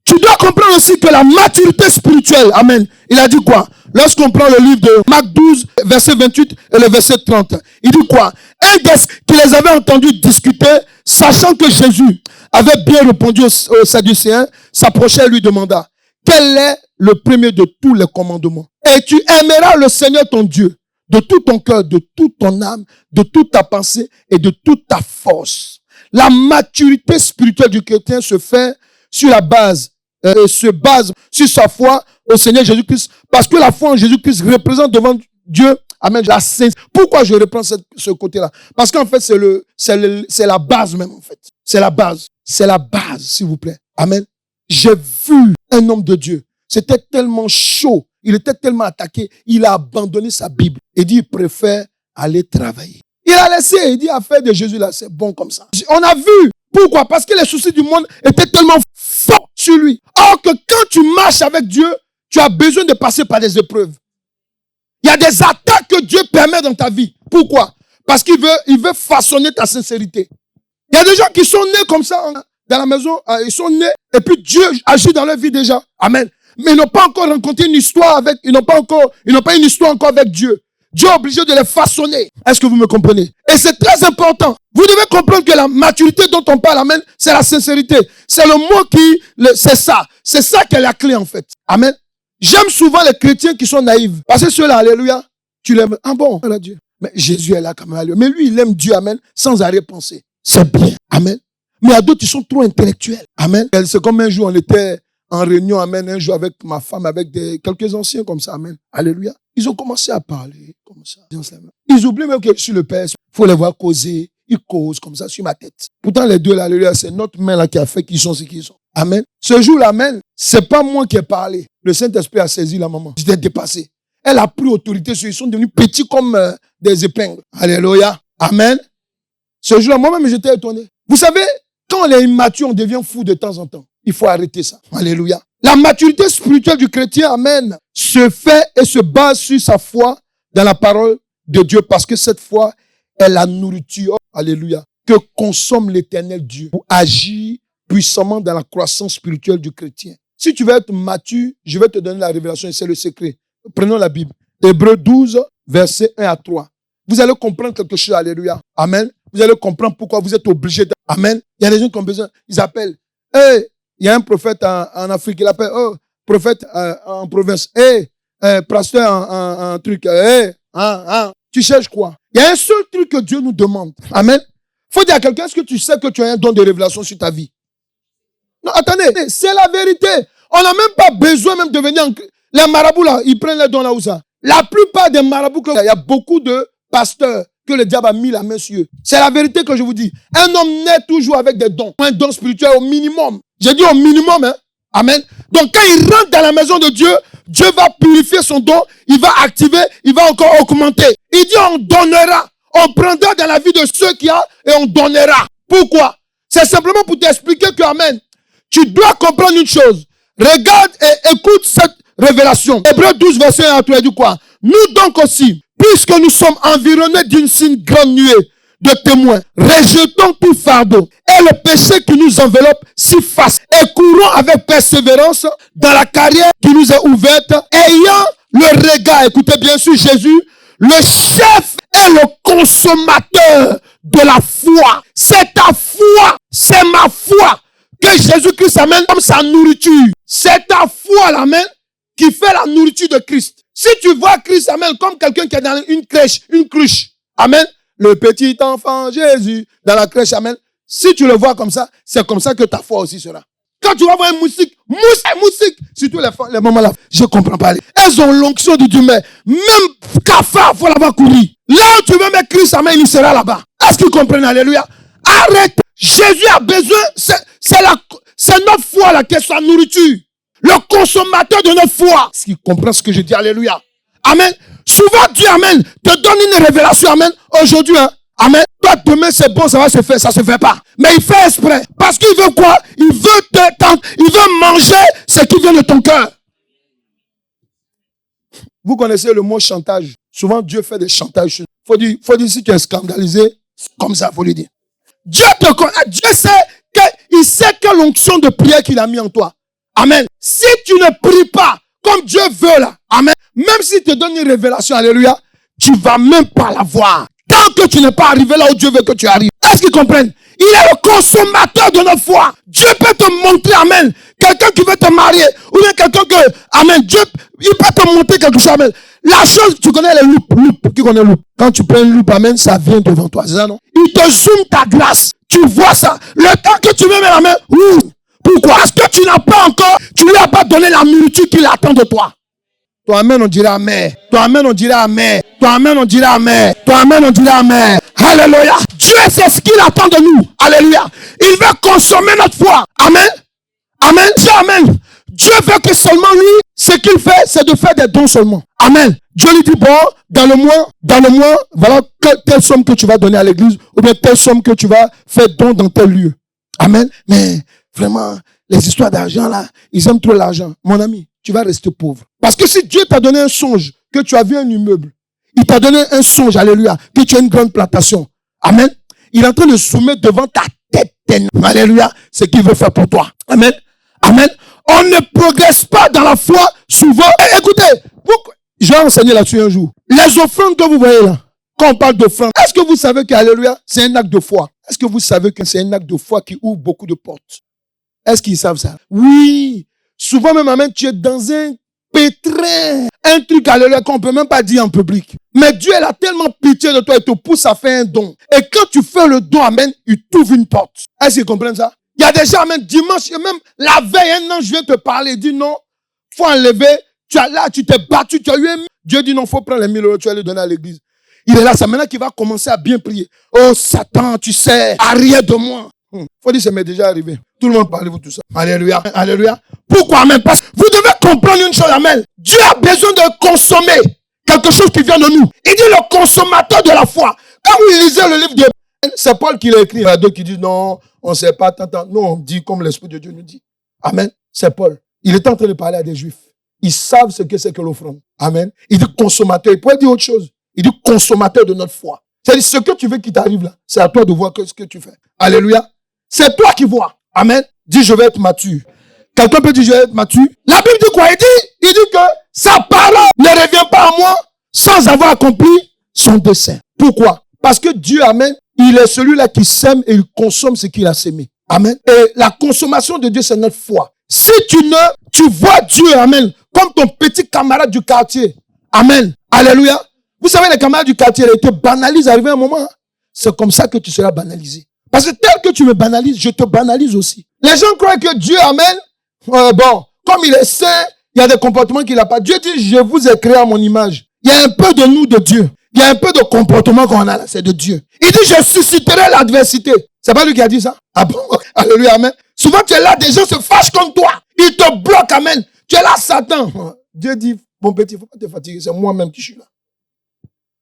Tu dois comprendre aussi que la maturité spirituelle, amen, il a dit quoi? Lorsqu'on prend le livre de Marc 12, verset 28 et le verset 30, il dit quoi? Un qui les avait entendus discuter, sachant que Jésus avait bien répondu aux Sadducéens, s'approcha et lui demanda, quel est le premier de tous les commandements? Et tu aimeras le Seigneur ton Dieu de tout ton cœur, de toute ton âme, de toute ta pensée et de toute ta force. La maturité spirituelle du chrétien se fait sur la base, se base sur sa foi au Seigneur Jésus-Christ, parce que la foi en Jésus-Christ représente devant Dieu, amen, la sainteté. Pourquoi je reprends ce côté-là? Parce qu'en fait, c'est la base même, en fait. C'est la base. C'est la base, s'il vous plaît. Amen. J'ai vu un homme de Dieu. C'était tellement chaud. Il était tellement attaqué. Il a abandonné sa Bible. Il dit, il préfère aller travailler. Il a laissé, il dit, affaire de Jésus là, c'est bon comme ça. On a vu. Pourquoi? Parce que les soucis du monde étaient tellement forts sur lui. Or que quand tu marches avec Dieu, tu as besoin de passer par des épreuves. Il y a des attaques que Dieu permet dans ta vie. Pourquoi? Parce qu'il veut façonner ta sincérité. Il y a des gens qui sont nés comme ça dans la maison, ils sont nés et puis Dieu agit dans leur vie déjà. Amen. Mais ils n'ont pas encore rencontré une histoire ils n'ont pas une histoire encore avec Dieu. Dieu est obligé de les façonner. Est-ce que vous me comprenez? Et c'est très important. Vous devez comprendre que la maturité dont on parle, amen, c'est la sincérité. C'est le mot c'est ça. C'est ça qui est la clé en fait. Amen. J'aime souvent les chrétiens qui sont naïfs. Parce que ceux-là, alléluia, tu l'aimes. Ah bon, là, Dieu. Mais Jésus est là quand même, alléluia. Mais lui, il aime Dieu, amen, sans arrière-pensée. C'est bien, amen. Mais il y a d'autres qui sont trop intellectuels. Amen. C'est comme un jour, on était en réunion, amen, un jour avec ma femme, avec quelques anciens comme ça, amen. Alléluia. Ils ont commencé à parler comme ça. Ils oublient même que je suis le Père. Il faut les voir causer. Ils causent comme ça sur ma tête. Pourtant, les deux, là, alléluia, c'est notre main là qui a fait qu'ils sont ce qu'ils sont. Amen. Ce jour-là, amen, c'est pas moi qui ai parlé. Le Saint-Esprit a saisi la maman. J'étais dépassé. Elle a pris autorité sur eux. Ils sont devenus petits comme des épingles. Alléluia. Amen. Ce jour-là, moi-même, j'étais étonné. Vous savez, quand on est immature, on devient fou de temps en temps. Il faut arrêter ça. Alléluia. La maturité spirituelle du chrétien, amen, se fait et se base sur sa foi dans la parole de Dieu parce que cette foi est la nourriture, alléluia, que consomme l'éternel Dieu pour agir puissamment dans la croissance spirituelle du chrétien. Si tu veux être mature, je vais te donner la révélation et c'est le secret. Prenons la Bible. Hébreux 12, versets 1 à 3. Vous allez comprendre quelque chose, alléluia. Amen. Vous allez comprendre pourquoi vous êtes obligé de... Amen. Il y a des gens qui ont besoin, ils appellent. Hey, il y a un prophète en Afrique, il appelle, oh, prophète en province. Hey, pasteur en truc. Hey, tu cherches quoi? Il y a un seul truc que Dieu nous demande. Amen. Faut dire à quelqu'un, est-ce que tu sais que tu as un don de révélation sur ta vie? Non, attendez, c'est la vérité. On n'a même pas besoin même de venir... Les marabouts là, ils prennent les dons là où ça. La plupart des marabouts, il y a beaucoup de pasteurs que le diable a mis la main sur eux. C'est la vérité que je vous dis. Un homme naît toujours avec des dons. Un don spirituel au minimum. J'ai dit au minimum, hein. Amen. Donc quand il rentre dans la maison de Dieu, Dieu va purifier son don, il va activer, il va encore augmenter. Il dit on donnera. On prendra dans la vie de ceux qui a et on donnera. Pourquoi? C'est simplement pour t'expliquer que, amen, tu dois comprendre une chose. Regarde et écoute cette révélation. Hébreux 12, verset 1 à 3, dit quoi? Nous donc aussi, puisque nous sommes environnés d'une si grande nuée de témoins, rejetons tout fardeau et le péché qui nous enveloppe si face et courons avec persévérance dans la carrière qui nous est ouverte, ayant le regard, écoutez bien sûr Jésus, le chef et le consommateur de la foi. C'est ta foi, c'est ma foi que Jésus-Christ amène comme sa nourriture. C'est ta foi, l'amen, qui fait la nourriture de Christ. Si tu vois Christ, amen, comme quelqu'un qui est dans une crèche, une cruche, amen, le petit enfant Jésus dans la crèche, amen, si tu le vois comme ça, c'est comme ça que ta foi aussi sera. Quand tu vas voir un moustique, surtout les mamans là, je comprends pas. Elles ont l'onction de Dieu, mais même cafard, faut l'avoir couru. Là où tu veux mettre Christ, amen, il sera là-bas. Est-ce qu'ils comprennent, alléluia? Arrête. Jésus a besoin, c'est notre foi là, qui est sa nourriture. Le consommateur de notre foi. Est-ce qu'il comprend ce que je dis, alléluia? Amen. Souvent Dieu, amen, te donne une révélation, amen, aujourd'hui, hein. Amen. Toi, demain, c'est bon, ça va se faire, ça se fait pas. Mais il fait exprès. Parce qu'il veut quoi? Il veut manger ce qui vient de ton cœur. Vous connaissez le mot chantage. Souvent, Dieu fait des chantages. Faut dire si tu es scandalisé, comme ça, faut lui dire. Dieu te connaît. Dieu sait que l'onction de prière qu'il a mis en toi. Amen. Si tu ne pries pas comme Dieu veut là, amen, même s'il te donne une révélation, alléluia, tu vas même pas la voir. Tant que tu n'es pas arrivé là où Dieu veut que tu arrives. Est-ce qu'ils comprennent? Il est le consommateur de notre foi. Dieu peut te montrer, amen, quelqu'un qui veut te marier, ou bien quelqu'un que, amen, Dieu, il peut te montrer quelque chose, amen. La chose, tu connais les loupes, qui connaît loupe? Quand tu prends une loupe, amen, ça vient devant toi, c'est ça, non? Il te zoome ta grâce. Tu vois ça. Le temps que tu veux mettre la main, pourquoi? Parce que tu n'as pas encore, tu lui as pas donné la nourriture qu'il attend de toi. Toi, amen, on dirait amen. Toi, amen, on dirait amen. Toi, amen, on dirait amen. Toi, amen, on dirait amen. Alléluia. Dieu, c'est ce qu'il attend de nous. Alléluia. Il veut consommer notre foi. Amen. Amen. C'est amen. Dieu veut que seulement lui, ce qu'il fait, c'est de faire des dons seulement. Amen. Dieu lui dit, bon, dans le mois, voilà telle somme que tu vas donner à l'église, ou bien telle somme que tu vas faire don dans tel lieu. Amen. Mais vraiment, les histoires d'argent là, ils aiment trop l'argent. Mon ami, tu vas rester pauvre. Parce que si Dieu t'a donné un songe, que tu as vu un immeuble, il t'a donné un songe, alléluia, que tu as une grande plantation. Amen. Il est en train de soumettre devant ta tête, alléluia, ce qu'il veut faire pour toi. Amen. Amen. On ne progresse pas dans la foi souvent. Écoutez, je vais enseigner là-dessus un jour. Les offrandes que vous voyez là, quand on parle d'offrandes, est-ce que vous savez que, alléluia, c'est un acte de foi? Est-ce que vous savez que c'est un acte de foi qui ouvre beaucoup de portes? Est-ce qu'ils savent ça? Oui. Souvent même, amen, tu es dans un pétrin. Un truc, alléluia, qu'on peut même pas dire en public. Mais Dieu, il a tellement pitié de toi, il te pousse à faire un don. Et quand tu fais le don, amen, il t'ouvre une porte. Est-ce qu'ils comprennent ça? Il y a des gens, amen, dimanche, et même la veille, un ange vient te parler, il dit non, faut enlever. Tu t'es battu, tu as eu un... Dieu dit non, faut prendre les 1000 euros, tu vas les donner à l'église. Il est là, c'est maintenant qu'il va commencer à bien prier. Oh Satan, tu sais, arrière de moi. Faut dire, ça m'est déjà arrivé. Tout le monde parle de vous tout ça. Alléluia, alléluia. Pourquoi, amen? Parce que vous devez comprendre une chose, amen. Dieu a besoin de consommer quelque chose qui vient de nous. Il dit le consommateur de la foi. Quand vous lisez le livre de... C'est Paul qui l'a écrit. Il y a d'autres qui disent non, on ne sait pas, tant. Non, on dit comme l'Esprit de Dieu nous dit. Amen. C'est Paul. Il était en train de parler à des Juifs. Ils savent ce que c'est que l'offrande. Amen. Il dit consommateur. Il pourrait dire autre chose. Il dit consommateur de notre foi. C'est-à-dire, ce que tu veux qui t'arrive là, c'est à toi de voir ce que tu fais. Alléluia. C'est toi qui vois. Amen. Dis, je vais être mature. Quelqu'un peut dire, je vais être mature. La Bible dit quoi? Il dit que sa parole ne revient pas à moi sans avoir accompli son dessein. Pourquoi? Parce que Dieu, amen, il est celui-là qui sème et il consomme ce qu'il a sémé. Amen. Et la consommation de Dieu, c'est notre foi. Si tu vois Dieu, amen, comme ton petit camarade du quartier. Amen. Alléluia. Vous savez, les camarades du quartier, ils te banalisent, arrivé un moment. Hein? C'est comme ça que tu seras banalisé. Parce que tel que tu me banalises, je te banalise aussi. Les gens croient que Dieu, amen, comme il est saint, il y a des comportements qu'il n'a pas. Dieu dit, je vous ai créé à mon image. Il y a un peu de nous, de Dieu. Il y a un peu de comportement qu'on a là, c'est de Dieu. Il dit, je susciterai l'adversité. C'est pas lui qui a dit ça? Ah bon? Alléluia, amen. Souvent, tu es là, des gens se fâchent contre toi. Ils te bloquent, amen. Tu es là, Satan. Dieu dit, mon petit, il ne faut pas te fatiguer, c'est moi-même qui suis là.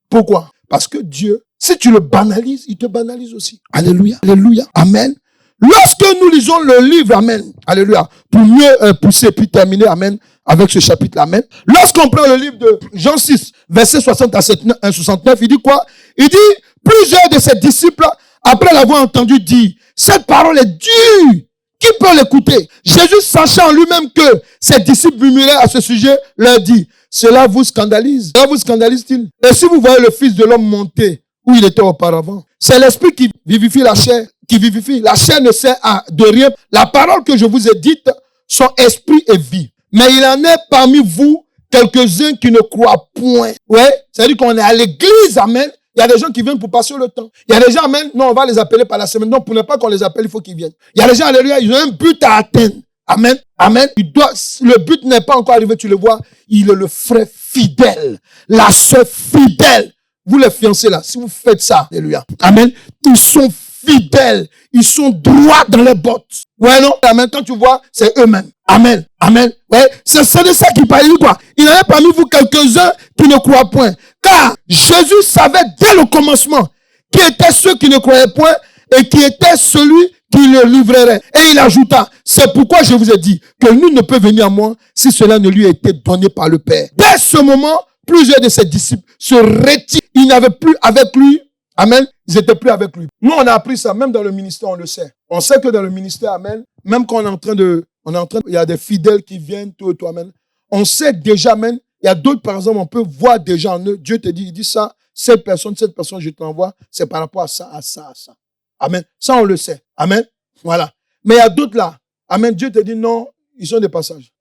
Pourquoi? Parce que Dieu, si tu le banalises, il te banalise aussi. Alléluia, alléluia, amen. Lorsque nous lisons le livre, amen, alléluia, pour mieux pousser puis terminer, amen, avec ce chapitre, amen. Lorsqu'on prend le livre de Jean 6, verset 60 à 69, il dit quoi? Il dit, plusieurs de ses disciples, après l'avoir entendu dire, cette parole est dure. Qui peut l'écouter? Jésus, sachant en lui-même que ses disciples murmuraient à ce sujet, leur dit, cela vous scandalise. Cela vous scandalise-t-il? Et si vous voyez le Fils de l'homme monter où il était auparavant, c'est l'esprit qui vivifie la chair, qui vivifie. La chair ne sert de rien. La parole que je vous ai dite sont esprit et vie. Mais il en est parmi vous quelques-uns qui ne croient point. Ouais, c'est-à-dire qu'on est à l'église, amen. Il y a des gens qui viennent pour passer le temps. Il y a des gens, amen, non, on va les appeler par la semaine. Non, pour ne pas qu'on les appelle, il faut qu'ils viennent. Il y a des gens, alléluia, ils ont un but à atteindre. Amen, amen. Le but n'est pas encore arrivé, tu le vois. Il est le frère fidèle, la sœur fidèle. Vous les fiancés là, si vous faites ça, alléluia, amen, ils sont fidèles, ils sont droits dans les bottes. Ouais, non, amen, quand tu vois, c'est eux-mêmes. Amen, amen. Ouais, c'est de ça qu'il parle, quoi. Il y en a parmi vous quelques-uns qui ne croient point. Car Jésus savait dès le commencement qui étaient ceux qui ne croyaient point et qui était celui qui le livrerait. Et il ajouta, c'est pourquoi je vous ai dit que nul ne peut venir à moi si cela ne lui a été donné par le Père. Dès ce moment, plusieurs de ses disciples se retirent. Ils n'avaient plus avec lui. Amen. Ils n'étaient plus avec lui. Nous, on a appris ça, même dans le ministère, on le sait. On sait que dans le ministère, amen, même quand il y a des fidèles qui viennent, tout, amen. On sait déjà, amen, il y a d'autres, par exemple, on peut voir déjà en eux. Dieu te dit, il dit ça, cette personne, je t'envoie, c'est par rapport à ça, à ça, à ça. Amen. Ça, on le sait. Amen. Voilà. Mais il y a d'autres là. Amen. Dieu te dit non, ils sont des passages.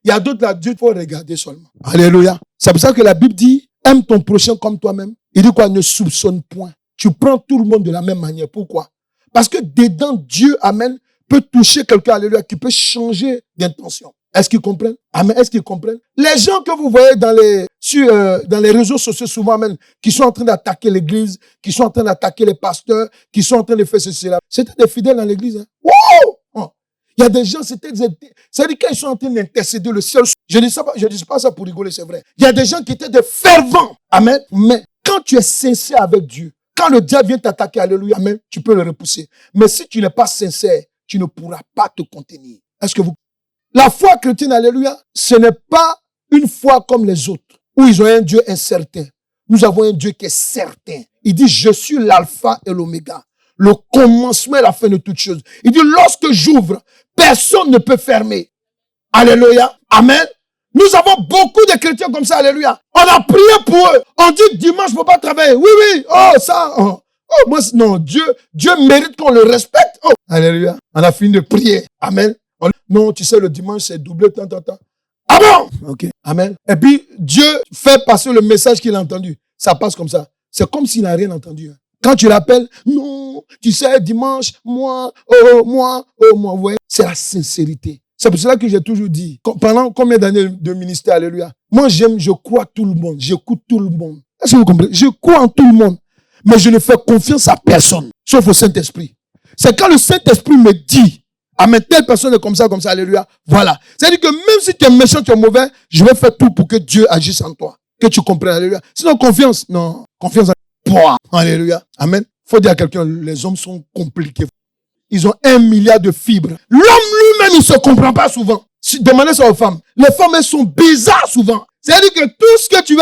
Il y a d'autres là, Dieu, il faut regarder seulement. Alléluia. C'est pour ça que la Bible dit, aime ton prochain comme toi-même. Il dit quoi? Ne soupçonne point. Tu prends tout le monde de la même manière. Pourquoi? Parce que dedans, Dieu, amen, peut toucher quelqu'un, alléluia, qui peut changer d'intention. Est-ce qu'ils comprennent? Amen. Est-ce qu'ils comprennent? Les gens que vous voyez dans les réseaux sociaux souvent, amen, qui sont en train d'attaquer l'église, qui sont en train d'attaquer les pasteurs, qui sont en train de faire ceci là. C'était des fidèles dans l'église. Hein? Wow! Oh. Il y a des gens, c'est-à-dire quand ils sont en train d'intercéder le ciel. Je ne dis pas ça pour rigoler, c'est vrai. Il y a des gens qui étaient des fervents. Amen. Mais quand tu es sincère avec Dieu, quand le diable vient t'attaquer, alléluia, amen, tu peux le repousser. Mais si tu n'es pas sincère, tu ne pourras pas te contenir. Est-ce que vous... La foi chrétienne, alléluia, ce n'est pas une foi comme les autres, où ils ont un Dieu incertain. Nous avons un Dieu qui est certain. Il dit, je suis l'alpha et l'oméga, le commencement et la fin de toutes choses. Il dit, lorsque j'ouvre, personne ne peut fermer. Alléluia, amen. Nous avons beaucoup de chrétiens comme ça, alléluia. On a prié pour eux. On dit, dimanche, je ne peux pas travailler. Oui, oui, oh, ça, oh. Oh, moi, non, Dieu mérite qu'on le respecte. Oh, alléluia. On a fini de prier. Amen. Non, tu sais, le dimanche, c'est doublé, tant. Ah bon? Ok. Amen. Et puis, Dieu fait passer le message qu'il a entendu. Ça passe comme ça. C'est comme s'il n'a rien entendu. Quand tu l'appelles, non, tu sais, dimanche, moi. Vous voyez, c'est la sincérité. C'est pour cela que j'ai toujours dit, pendant combien d'années de ministère, alléluia, moi, je crois tout le monde. J'écoute tout le monde. Est-ce que vous comprenez? Je crois en tout le monde. Mais je ne fais confiance à personne, sauf au Saint-Esprit. C'est quand le Saint-Esprit me dit, ah, mais telle personne est comme ça, alléluia. Voilà. C'est-à-dire que même si tu es méchant, tu es mauvais, je vais faire tout pour que Dieu agisse en toi. Que tu comprennes, alléluia. Sinon, confiance, non. Confiance en toi, alléluia. Amen. Faut dire à quelqu'un, les hommes sont compliqués. Ils ont 1 milliard de fibres. L'homme lui-même, il se comprend pas souvent. Demandez ça aux femmes. Les femmes, elles sont bizarres souvent. C'est-à-dire que tout ce que tu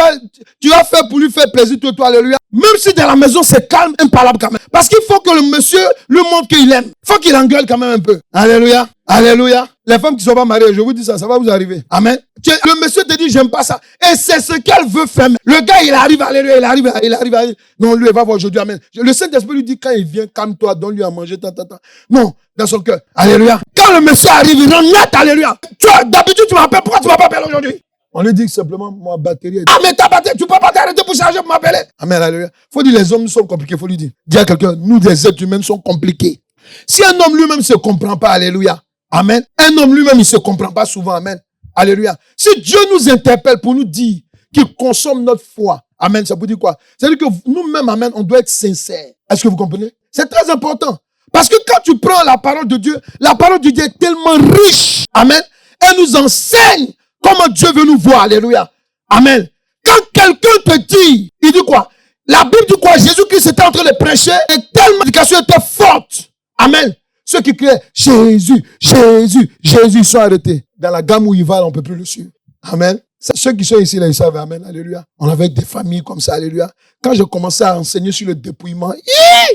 vas faire pour lui faire plaisir, toi, alléluia. Même si dans la maison, c'est calme, impassable quand même. Parce qu'il faut que le monsieur lui montre qu'il aime. Il faut qu'il engueule quand même un peu. Alléluia. Alléluia. Les femmes qui ne sont pas mariées, je vous dis ça va vous arriver. Amen. Le monsieur te dit, j'aime pas ça. Et c'est ce qu'elle veut faire. Le gars, il arrive, alléluia, il arrive. Non, lui, il va voir aujourd'hui, amen. Le Saint-Esprit lui dit, quand il vient, calme-toi, donne-lui à manger, Non, dans son cœur. Alléluia. Quand le monsieur arrive, il rend net, alléluia. D'habitude, tu m'appelles, pourquoi tu ne m'as pas appelé aujourd'hui? On lui dit simplement, ma batterie est... Ah, mais ta batterie, tu ne peux pas t'arrêter pour charger pour m'appeler. Amen, alléluia. Faut dire, les hommes sont compliqués, faut lui dire. Dis à quelqu'un, nous, les êtres humains, sont compliqués. Si un homme lui-même ne se comprend pas, alléluia. Amen. Un homme lui-même, il ne se comprend pas souvent, amen. Alléluia. Si Dieu nous interpelle pour nous dire qu'il consomme notre foi, amen, ça veut dire quoi? C'est-à-dire que nous-mêmes, amen, on doit être sincères. Est-ce que vous comprenez? C'est très important. Parce que quand tu prends la parole de Dieu est tellement riche, amen. Elle nous enseigne comment Dieu veut nous voir, alléluia. Amen. Quand quelqu'un te dit, il dit quoi? La Bible dit quoi? Jésus-Christ était en train de prêcher et tellement l'éducation était forte. Amen. Ceux qui criaient Jésus, Jésus, Jésus, ils sont arrêtés. Dans la gamme où ils valent, on ne peut plus le suivre. Amen. Ceux qui sont ici, là, ils savent. Amen. Alléluia. On avait des familles comme ça. Alléluia. Quand j'ai commencé à enseigner sur le dépouillement,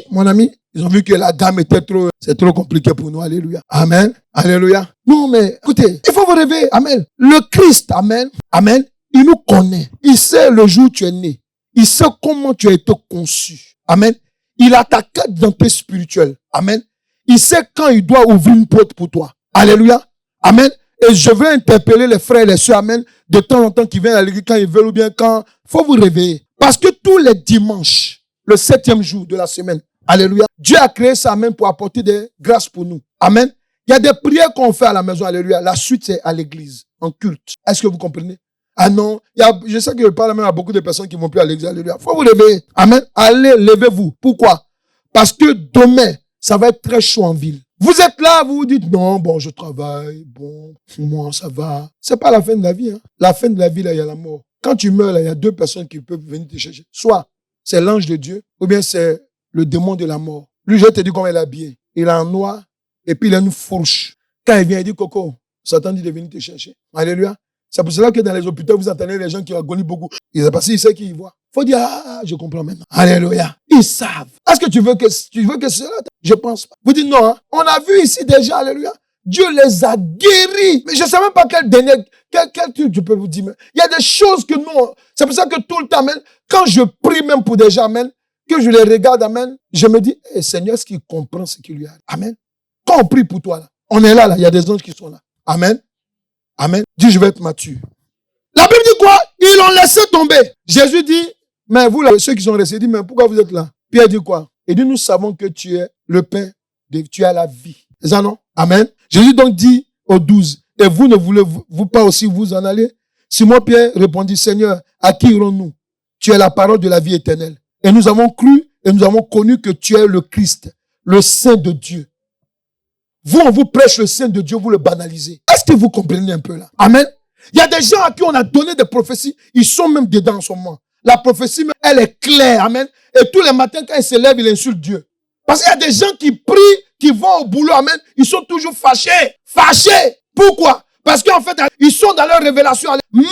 mon ami, ils ont vu que la gamme était c'est trop compliqué pour nous. Alléluia. Amen. Alléluia. Non, mais écoutez, il faut vous réveiller. Amen. Le Christ, amen. Amen. Il nous connaît. Il sait le jour où tu es né. Il sait comment tu as été conçu. Amen. Il a ta carte d'identité spirituelle. Amen. Il sait quand il doit ouvrir une porte pour toi. Alléluia. Amen. Et je veux interpeller les frères et les sœurs, amen, de temps en temps qui viennent à l'église quand ils veulent ou bien quand... Faut vous réveiller. Parce que tous les dimanches, le 7e jour de la semaine, alléluia, Dieu a créé ça, amen, pour apporter des grâces pour nous. Amen. Il y a des prières qu'on fait à la maison, alléluia. La suite, c'est à l'église, en culte. Est-ce que vous comprenez? Ah non, je sais que je parle même à beaucoup de personnes qui ne vont plus à l'église, alléluia. Faut vous réveiller. Amen. Allez, levez-vous. Pourquoi? Parce que demain, ça va être très chaud en ville. Vous êtes là, vous vous dites, non, bon, je travaille, bon, moi, ça va. C'est pas la fin de la vie, hein. La fin de la vie, là, il y a la mort. Quand tu meurs, là, il y a deux personnes qui peuvent venir te chercher. Soit c'est l'ange de Dieu, ou bien c'est le démon de la mort. Lui, je te dis comment il est habillé. Il est en noir, et puis il a une fourche. Quand il vient, il dit, Coco, Satan dit de venir te chercher. Alléluia. C'est pour cela que dans les hôpitaux, vous entendez les gens qui agonisent beaucoup. Parce qu'ils savent qu'ils voient. Faut dire, ah, je comprends maintenant. Alléluia. Ils savent. Est-ce que tu veux que cela? Je pense pas. Vous dites non, hein? On a vu ici déjà, alléluia. Dieu les a guéris. Mais je ne sais même pas quel truc je peux vous dire. Mais il y a des choses que nous, c'est pour ça que tout le temps, amen, quand je prie même pour des gens, amen, que je les regarde, amen, je me dis, hey, Seigneur, est-ce qu'il comprend ce qui lui arrive? Amen. Quand on prie pour toi, là, on est là, il y a des anges qui sont là. Amen. Amen. Dis, je vais être mature. La Bible dit quoi? Ils l'ont laissé tomber. Jésus dit, mais vous, là, ceux qui sont restés, dit, mais pourquoi vous êtes là? Pierre dit quoi? Il dit, nous savons que tu es le pain, tu as la vie. C'est ça, non? Amen. Jésus donc dit aux 12, et vous ne voulez-vous pas aussi vous en aller? Simon Pierre répondit, Seigneur, à qui irons-nous? Tu es la parole de la vie éternelle. Et nous avons cru et nous avons connu que tu es le Christ, le Saint de Dieu. Vous, on vous prêche le Saint de Dieu, vous le banalisez. Est-ce que vous comprenez un peu là? Amen. Il y a des gens à qui on a donné des prophéties, ils sont même dedans en ce moment. La prophétie, elle est claire, amen. Et tous les matins, quand ils se lèvent, ils insultent Dieu. Parce qu'il y a des gens qui prient, qui vont au boulot, amen. Ils sont toujours fâchés. Fâchés. Pourquoi? Parce qu'en fait, ils sont dans leur révélation. Mais,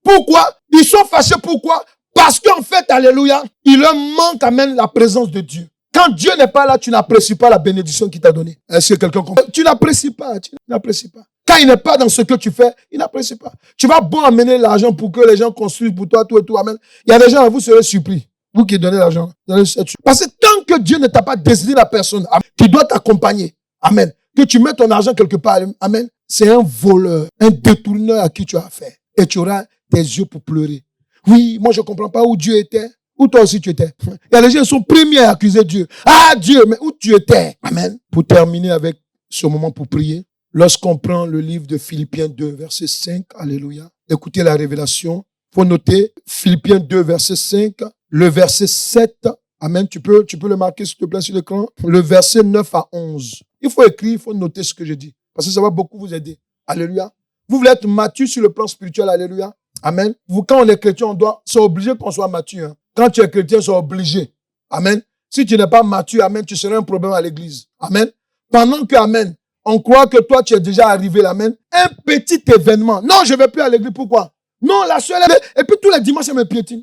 pourquoi? Ils sont fâchés, pourquoi? Parce qu'en fait, alléluia, il leur manque, amen, la présence de Dieu. Quand Dieu n'est pas là, tu n'apprécies pas la bénédiction qu'il t'a donnée. Est-ce que quelqu'un comprend? Tu n'apprécies pas, tu n'apprécies pas. Quand il n'est pas dans ce que tu fais, il n'apprécie pas. Tu vas bon amener l'argent pour que les gens construisent pour toi, tout et tout, amen. Il y a des gens, vous serez surpris. Vous qui donnez l'argent. Parce que tant que Dieu ne t'a pas désigné la personne, amen, qui doit t'accompagner, amen, que tu mets ton argent quelque part, amen, c'est un voleur, un détourneur à qui tu as affaire. Et tu auras tes yeux pour pleurer. Oui, moi je ne comprends pas où Dieu était. Où toi aussi tu étais. Il y a des gens qui sont premiers à accuser Dieu. Ah Dieu, mais où tu étais? Amen. Pour terminer avec ce moment pour prier, lorsqu'on prend le livre de Philippiens 2, verset 5, alléluia, écoutez la révélation. Il faut noter Philippiens 2, verset 5, le verset 7, amen, tu peux le marquer s'il te plaît sur l'écran, le verset 9 à 11. Il faut écrire, il faut noter ce que je dis, parce que ça va beaucoup vous aider. Alléluia. Vous voulez être mature sur le plan spirituel, alléluia. Amen. Vous, quand on est chrétien, c'est obligé qu'on soit mature. Hein. Quand tu es chrétien, c'est obligé. Amen. Si tu n'es pas mature, amen, tu serais un problème à l'église. Amen. Pendant que, amen, on croit que toi, tu es déjà arrivé là, amen. Un petit événement. Non, je ne vais plus à l'église. Pourquoi? Non, la soeur, et puis tous les dimanches, elle me piétine.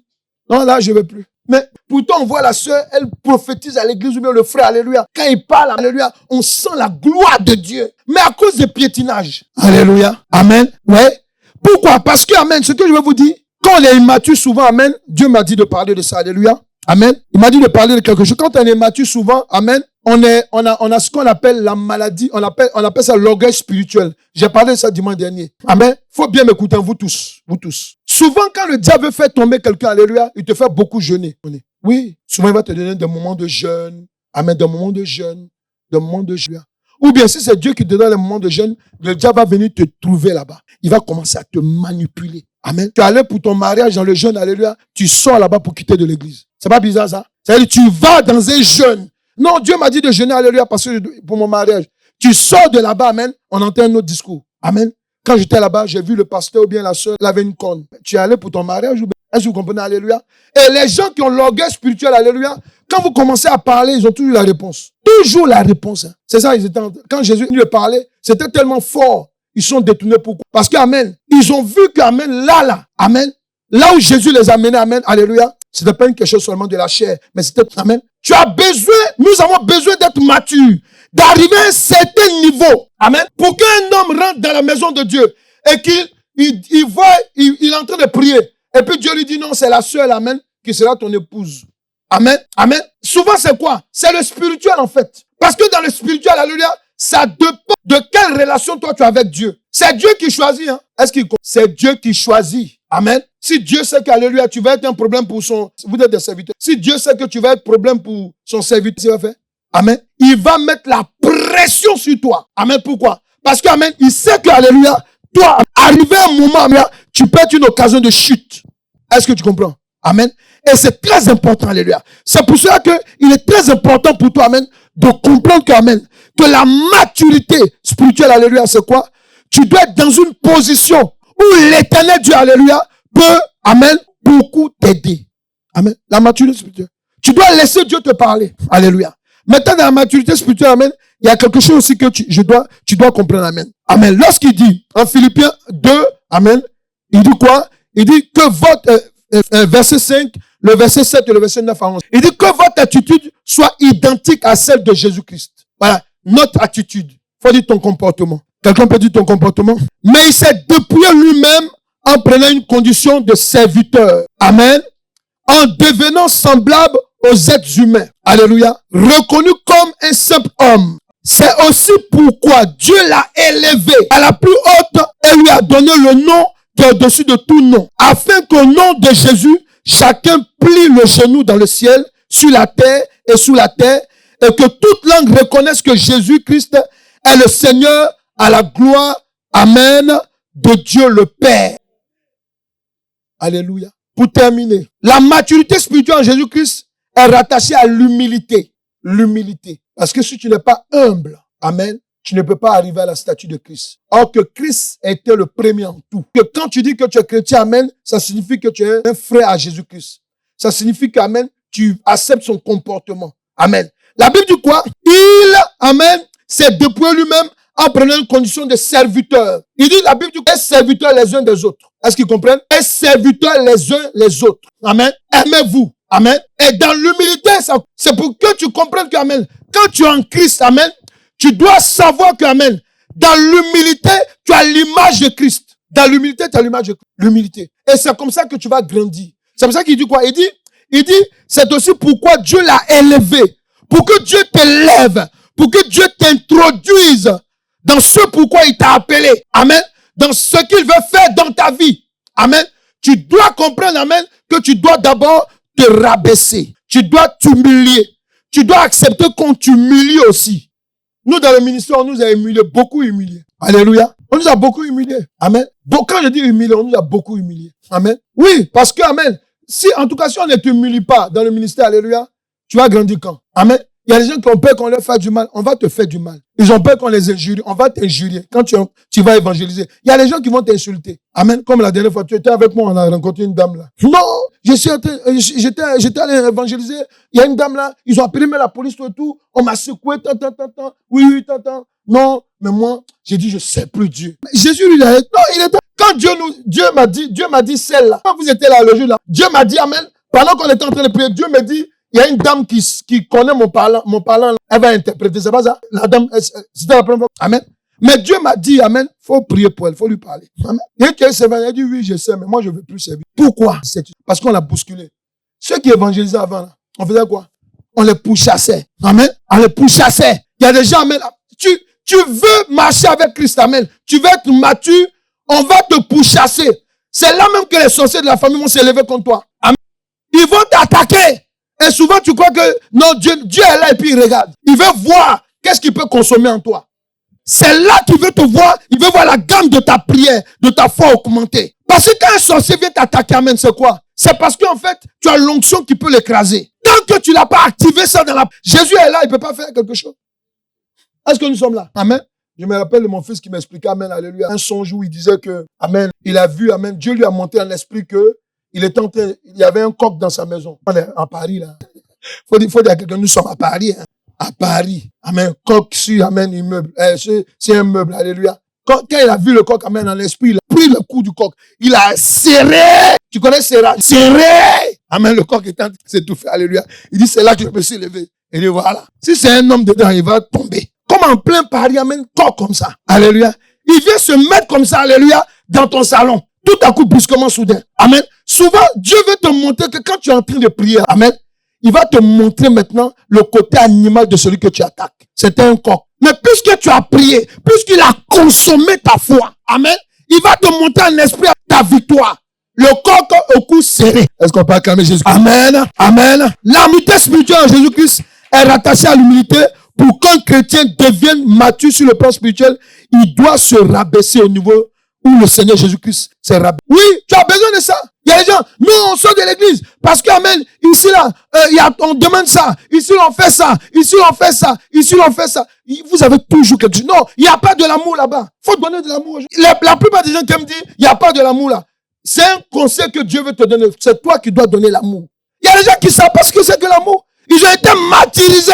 Non, là, je ne vais plus. Mais pourtant, on voit la soeur, elle prophétise à l'église ou bien le frère, alléluia. Quand il parle, alléluia, on sent la gloire de Dieu. Mais à cause des piétinages. Alléluia. Amen. Ouais. Pourquoi? Parce que, amen, ce que je vais vous dire, quand on est immature souvent, amen, Dieu m'a dit de parler de ça, alléluia. Amen. Il m'a dit de parler de quelque chose. Quand on est immature souvent, amen, on a ce qu'on appelle la maladie, on appelle ça l'orgueil spirituel. J'ai parlé de ça dimanche dernier. Amen. Faut bien m'écouter, vous tous. Souvent, quand le diable fait tomber quelqu'un, alléluia, il te fait beaucoup jeûner. Oui. Souvent, il va te donner des moments de jeûne. Amen. Des moments de jeûne. Ou bien, si c'est Dieu qui te donne des moments de jeûne, le diable va venir te trouver là-bas. Il va commencer à te manipuler. Amen. Tu es allé pour ton mariage dans le jeûne, alléluia. Tu sors là-bas pour quitter de l'église. C'est pas bizarre, ça? C'est-à-dire, tu vas dans un jeûne. Non, Dieu m'a dit de jeûner, alléluia, parce que pour mon mariage. Tu sors de là-bas, amen. On entend un autre discours. Amen. Quand j'étais là-bas, j'ai vu le pasteur ou bien la soeur, elle avait une corne. Tu es allé pour ton mariage ou bien, est-ce que vous comprenez, alléluia? Et les gens qui ont l'orgueil spirituel, alléluia, quand vous commencez à parler, ils ont toujours la réponse. Toujours la réponse. Hein. C'est ça, quand Jésus lui parlait, c'était tellement fort. Ils sont détournés. Pourquoi? Parce que, amen, ils ont vu qu'amen, là, amen, là où Jésus les a menés, amen, alléluia, c'était pas une question seulement de la chair, mais c'était, amen, nous avons besoin d'être matures, d'arriver à un certain niveau, amen, pour qu'un homme rentre dans la maison de Dieu et qu'il voit, il est en train de prier, et puis Dieu lui dit non, c'est la seule, amen, qui sera ton épouse. Amen, amen. Souvent, c'est quoi? C'est le spirituel, en fait. Parce que dans le spirituel, alléluia, ça dépend de quelle relation toi tu as avec Dieu. C'est Dieu qui choisit, hein. C'est Dieu qui choisit. Amen. Si Dieu sait qu'alléluia, tu vas être un problème pour vous êtes des serviteurs. Si Dieu sait que tu vas être problème pour son serviteur, il va faire. Amen. Il va mettre la pression sur toi. Amen. Pourquoi? Parce que, amen, il sait que, alléluia, toi, arrivé à un moment, amen, tu peux être une occasion de chute. Est-ce que tu comprends? Amen. Et c'est très important, alléluia. C'est pour cela qu'il est très important pour toi, amen, de comprendre que, amen, que la maturité spirituelle, alléluia, c'est quoi? Tu dois être dans une position où l'éternel Dieu, alléluia, peut, amen, beaucoup t'aider. Amen. La maturité spirituelle. Tu dois laisser Dieu te parler. Alléluia. Maintenant, dans la maturité spirituelle, amen, il y a quelque chose aussi que tu dois comprendre, amen. Amen. Lorsqu'il dit, en Philippiens 2, amen, il dit quoi? Il dit que votre, verset 5, le verset 7 et le verset 9 à 11. Il dit que votre attitude soit identique à celle de Jésus-Christ. Voilà. Notre attitude. Faut dire ton comportement. Quelqu'un peut dire ton comportement? Mais il s'est dépouillé lui-même en prenant une condition de serviteur. Amen. En devenant semblable aux êtres humains. Alléluia. Reconnu comme un simple homme. C'est aussi pourquoi Dieu l'a élevé à la plus haute et lui a donné le nom qui est au-dessus de tout nom. Afin qu'au nom de Jésus, chacun plie le genou dans le ciel, sur la terre et sous la terre, et que toute langue reconnaisse que Jésus-Christ est le Seigneur à la gloire, amen, de Dieu le Père. Alléluia. Pour terminer, la maturité spirituelle en Jésus-Christ est rattachée à l'humilité. L'humilité. Parce que si tu n'es pas humble, amen, tu ne peux pas arriver à la statue de Christ. Or que Christ était le premier en tout. Que quand tu dis que tu es chrétien, amen, ça signifie que tu es un frère à Jésus-Christ. Ça signifie qu'amen, tu acceptes son comportement. Amen. La Bible dit quoi? Il, amen, s'est dépouillé lui-même en prenant une condition de serviteur. Il dit, la Bible dit, est serviteurs les uns des autres. Est-ce qu'ils comprennent? Est serviteurs les uns les autres. Amen. Aimez-vous. Amen. Et dans l'humilité, c'est pour que tu comprennes que, amen, quand tu es en Christ, amen, tu dois savoir que, amen, dans l'humilité, tu as l'image de Christ. Dans l'humilité, tu as l'image de Christ. L'humilité. Et c'est comme ça que tu vas grandir. C'est pour ça qu'il dit quoi? Il dit, c'est aussi pourquoi Dieu l'a élevé. Pour que Dieu t'élève. Pour que Dieu t'introduise dans ce pourquoi il t'a appelé. Amen. Dans ce qu'il veut faire dans ta vie. Amen. Tu dois comprendre, amen, que tu dois d'abord te rabaisser. Tu dois t'humilier. Tu dois accepter qu'on t'humilie aussi. Nous, dans le ministère, on nous a humiliés, beaucoup humiliés. Alléluia. On nous a beaucoup humiliés. Amen. Donc, quand je dis humiliés, on nous a beaucoup humiliés. Amen. Oui, parce que, amen, en tout cas, si on ne t'humilie pas dans le ministère, alléluia, tu vas grandir quand? Amen. Il y a des gens qui ont peur qu'on leur fasse du mal. On va te faire du mal. Ils ont peur qu'on les injurie. On va t'injurier quand tu vas évangéliser. Il y a des gens qui vont t'insulter. Amen. Comme la dernière fois, tu étais avec moi, on a rencontré une dame là. Non, j'étais allé évangéliser. Il y a une dame là, ils ont appelé la police et tout. On m'a secoué, tant. Oui, tant. Non, mais moi, j'ai dit, je ne sais plus Dieu. Jésus lui a dit, non, il était, quand Dieu m'a dit celle-là. Quand vous étiez là, le jour là, Dieu m'a dit, amen. Pendant qu'on était en train de prier, Dieu me dit, il y a une dame qui connaît mon parlant, elle va interpréter. C'est pas ça? La dame, c'était la première fois. Amen. Mais Dieu m'a dit, amen, faut prier pour elle, faut lui parler. Amen. Et tu es servant, il a dit, oui, je sais, mais moi, je veux plus servir. Pourquoi? Parce qu'on l'a bousculé. Ceux qui évangélisaient avant, là, on faisait quoi? On les pourchassait. Amen. On les pourchassait. Il y a des gens, amen. Tu veux marcher avec Christ, amen. Tu veux être mature, on va te pourchasser. C'est là même que les sorciers de la famille vont s'élever contre toi. Amen. Ils vont t'attaquer. Et souvent, tu crois que, non, Dieu est là et puis il regarde. Il veut voir qu'est-ce qu'il peut consommer en toi. C'est là qu'il veut te voir. Il veut voir la gamme de ta prière, de ta foi augmenter. Parce que quand un sorcier vient t'attaquer, amen, c'est quoi? C'est parce qu'en fait, tu as l'onction qui peut l'écraser. Tant que tu l'as pas activé ça dans la... Jésus est là, il peut pas faire quelque chose. Est-ce que nous sommes là? Amen. Je me rappelle de mon fils qui m'expliquait, amen, alléluia, un songe où il disait que, amen, il a vu, amen, Dieu lui a monté en esprit que il y avait un coq dans sa maison. On est en Paris, là. Faut dire à quelqu'un, nous sommes à Paris, hein. À Paris. Amen. Coq sur, amen, immeuble. C'est un meuble, alléluia. Quand il a vu le coq, amen, en esprit, il a pris le cou du coq. Il a serré. Tu connais serré? Serré. Amen, le coq est en train de s'étouffer, alléluia. Il dit, c'est là que je me suis levé. Il dit, voilà. Si c'est un homme dedans, il va tomber. Comme en plein Paris, amen, coq comme ça. Alléluia. Il vient se mettre comme ça, alléluia, dans ton salon. Tout à coup, brusquement, soudain. Amen. Souvent, Dieu veut te montrer que quand tu es en train de prier, amen, il va te montrer maintenant le côté animal de celui que tu attaques. C'était un coq. Mais puisque tu as prié, puisqu'il a consommé ta foi, amen, il va te montrer en esprit ta victoire. Le coq au cou serré. Est-ce qu'on peut acclamer Jésus? Amen. Amen. L'amitié spirituelle en Jésus-Christ est rattachée à l'humilité. Pour qu'un chrétien devienne mature sur le plan spirituel, il doit se rabaisser au niveau où le Seigneur Jésus-Christ s'est rabaissé. Oui, tu as besoin de ça. Il y a des gens, nous on sort de l'église parce qu'amen, ici là, on demande ça, ici on fait ça, ici on fait ça, ici on fait ça. Vous avez toujours quelque chose. Non, il n'y a pas de l'amour là-bas. Il faut donner de l'amour. La plupart des gens qui me disent, il n'y a pas de l'amour là. C'est un conseil que Dieu veut te donner. C'est toi qui dois donner l'amour. Il y a des gens qui savent pas ce que c'est que l'amour. Ils ont été martyrisés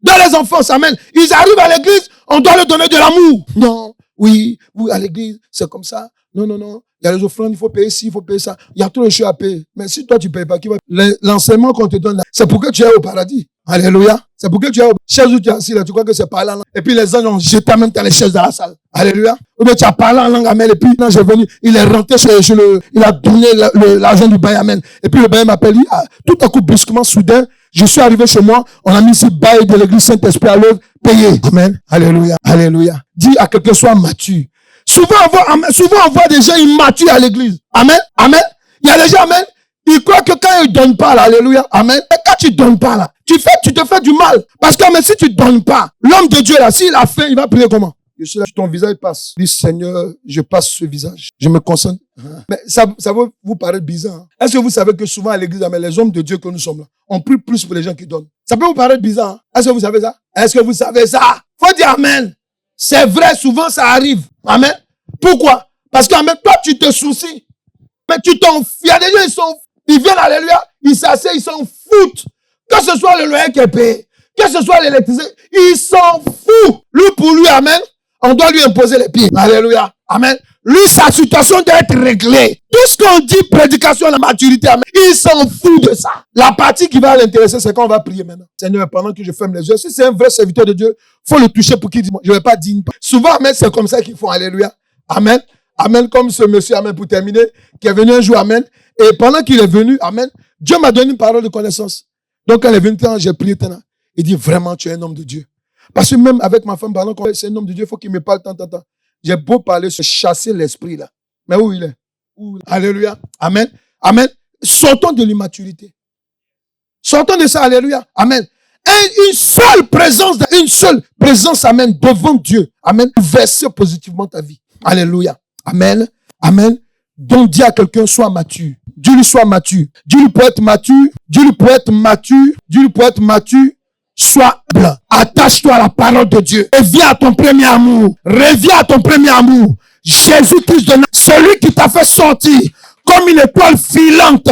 dans les enfances. Amen. Ils arrivent à l'église, on doit leur donner de l'amour. Non, oui, à l'église, c'est comme ça. Non. Il y a les offrandes, il faut payer ci, il faut payer ça. Il y a tout le choses à payer. Mais si toi, tu ne payes pas, qui va... L'enseignement qu'on te donne là, c'est pour que tu ailles au paradis. Alléluia. C'est pour que tu ailles au chaise où tu es assis là, tu crois que c'est parler en langue. Et puis les anges ont jeté en même temps les chaises dans la salle. Alléluia. Ou bien tu as parlé en langue, amen. Et puis l'ange est venu, il est rentré il a donné l'argent du bail, amen. Et puis le bail m'appelle, tout à coup, brusquement, soudain, je suis arrivé chez moi, on a mis ici bail de l'église Saint-Esprit à l'œuvre, payé. Amen. Alléluia. Alléluia. Dis à quelqu'un, sois mature. Souvent on voit des gens immatures à l'église. Amen. Amen. Il y a des gens, amen, ils croient que quand ils donnent pas, là, alléluia, amen. Et quand tu donnes pas, là, tu te fais du mal. Parce que, mais si tu donnes pas, l'homme de Dieu, là, s'il a faim, il va prier comment? Je suis là, ton visage passe. Dis, Seigneur, je passe ce visage. Je me concentre. Mais ça va vous paraître bizarre. Hein? Est-ce que vous savez que souvent à l'église, amen, les hommes de Dieu que nous sommes là, on prie plus pour les gens qui donnent. Ça peut vous paraître bizarre. Hein? Est-ce que vous savez ça? Est-ce que vous savez ça? Faut dire amen. C'est vrai, souvent ça arrive. Amen. Pourquoi? Parce que, amen, toi, tu te soucies. Mais tu t'en fous. Il y a des gens, ils viennent, alléluia, ils s'asseyent, ils s'en foutent. Que ce soit le loyer qui est payé, que ce soit l'électricité, ils s'en foutent. Lui, pour lui, amen, on doit lui imposer les pieds. Alléluia. Amen. Lui, sa situation doit être réglée. Tout ce qu'on dit, prédication, la maturité, amen, il s'en fout de ça. La partie qui va l'intéresser, c'est quand on va prier maintenant. Seigneur, pendant que je ferme les yeux, si c'est un vrai serviteur de Dieu, faut le toucher pour qu'il dise, je ne vais pas dire. Souvent, amen, c'est comme ça qu'ils font. Alléluia. Amen. Amen. Comme ce monsieur, amen, pour terminer, qui est venu un jour, amen. Et pendant qu'il est venu, amen, Dieu m'a donné une parole de connaissance. Donc, quand il est venu, j'ai prié, il dit, vraiment, tu es un homme de Dieu. Parce que même avec ma femme, pendant qu'on c'est un homme de Dieu, il faut qu'il me parle tant. J'ai beau parler, se chasser l'esprit là. Mais où il est? Alléluia. Amen. Amen. Sortons de l'immaturité. Sortons de ça. Alléluia. Amen. Et une seule présence, amen, devant Dieu. Amen. Verser positivement ta vie. Alléluia. Amen. Amen. Donc dis à quelqu'un, sois mature. Dieu lui soit mature. Dieu lui peut être mature. Dieu lui peut être mature. Dieu lui peut être mature. Sois blanc. Attache-toi à la parole de Dieu. Reviens à ton premier amour. Reviens à ton premier amour. Jésus-Christ de Nazareth, celui qui t'a fait sortir comme une étoile filante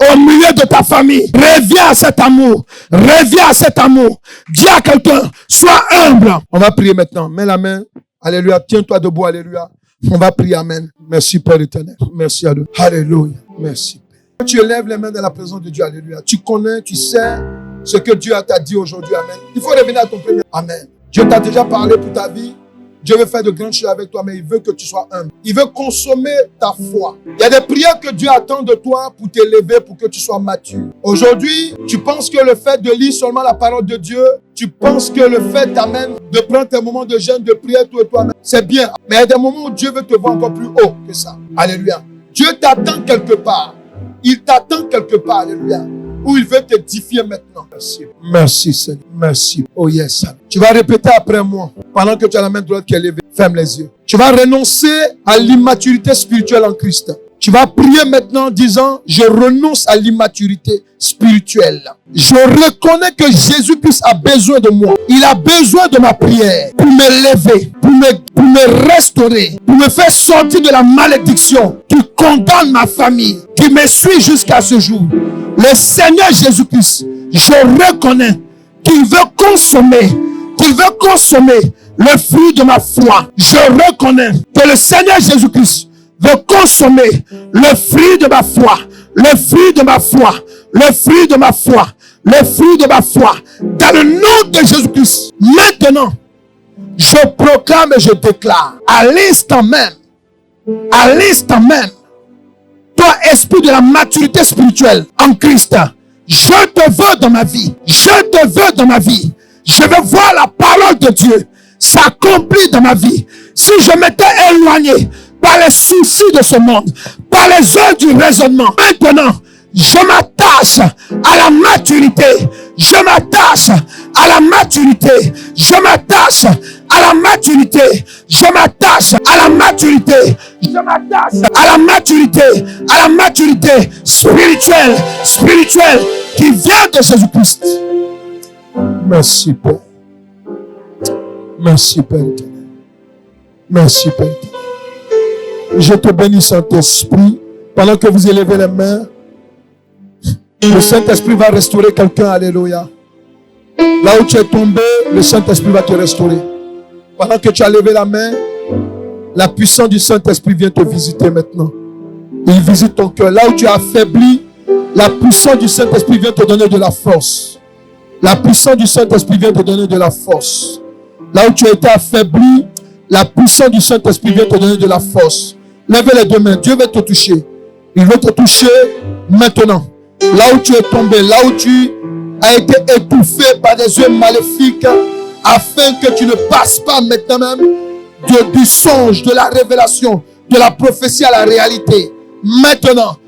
au milieu de ta famille. Reviens à cet amour. Reviens à cet amour. Dis à quelqu'un, sois humble. On va prier maintenant. Mets la main. Alléluia. Tiens-toi debout. Alléluia. On va prier. Amen. Merci Père éternel. Merci à Dieu. Alléluia. Merci. Tu élèves les mains dans la présence de Dieu. Alléluia. Tu connais, tu sais ce que Dieu t'a dit aujourd'hui. Amen. Il faut revenir à ton premier. Amen. Dieu t'a déjà parlé pour ta vie. Dieu veut faire de grandes choses avec toi, mais il veut que tu sois humble. Il veut consommer ta foi. Il y a des prières que Dieu attend de toi pour t'élever, pour que tu sois mature. Aujourd'hui, tu penses que le fait de lire seulement la parole de Dieu, tu penses que le fait t'amène de prendre tes moments de jeûne, de prière, toi et toi-même, c'est bien. Mais il y a des moments où Dieu veut te voir encore plus haut que ça. Alléluia. Dieu t'attend quelque part. Il t'attend quelque part. Alléluia. Où il veut t'édifier maintenant. Merci. Merci Seigneur. Merci. Oh yes. Tu vas répéter après moi. Pendant que tu as la main droite qui est levée. Ferme les yeux. Tu vas renoncer à l'immaturité spirituelle en Christ. Tu vas prier maintenant en disant, je renonce à l'immaturité spirituelle. Je reconnais que Jésus-Christ a besoin de moi. Il a besoin de ma prière pour m'élever, pour me restaurer, pour me faire sortir de la malédiction qui condamne ma famille, qui me suit jusqu'à ce jour. Le Seigneur Jésus-Christ, je reconnais qu'il veut consommer le fruit de ma foi. Je reconnais que le Seigneur Jésus-Christ veut consommer le fruit de ma foi, le fruit de ma foi, le fruit de ma foi, le fruit de ma foi. Dans le nom de Jésus-Christ, maintenant, je proclame et je déclare, à l'instant même, toi, esprit de la maturité spirituelle en Christ, je te veux dans ma vie. Je te veux dans ma vie. Je veux voir la parole de Dieu s'accomplir dans ma vie. Si je m'étais éloigné par les soucis de ce monde, par les heures du raisonnement, maintenant, je m'attache à la maturité. Je m'attache à la maturité. Je m'attache à la maturité. Je m'attache à la maturité. Je m'attache à la maturité. À la maturité spirituelle qui vient de Jésus-Christ. Merci Père. Merci Père éternel. Merci Père éternel. Je te bénis Saint-Esprit. Pendant que vous élevez les mains, le Saint-Esprit va restaurer quelqu'un. Alléluia. Là où tu es tombé, le Saint-Esprit va te restaurer. Pendant que tu as levé la main, la puissance du Saint-Esprit vient te visiter maintenant. Il visite ton cœur. Là où tu es affaibli, la puissance du Saint-Esprit vient te donner de la force. La puissance du Saint-Esprit vient te donner de la force. Là où tu as été affaibli, la puissance du Saint-Esprit vient te donner de la force. Lève les deux mains. Dieu veut te toucher. Il veut te toucher maintenant. Là où tu es tombé, là où tu as été étouffé par des yeux maléfiques, afin que tu ne passes pas maintenant même du songe, de la révélation, de la prophétie à la réalité. Maintenant,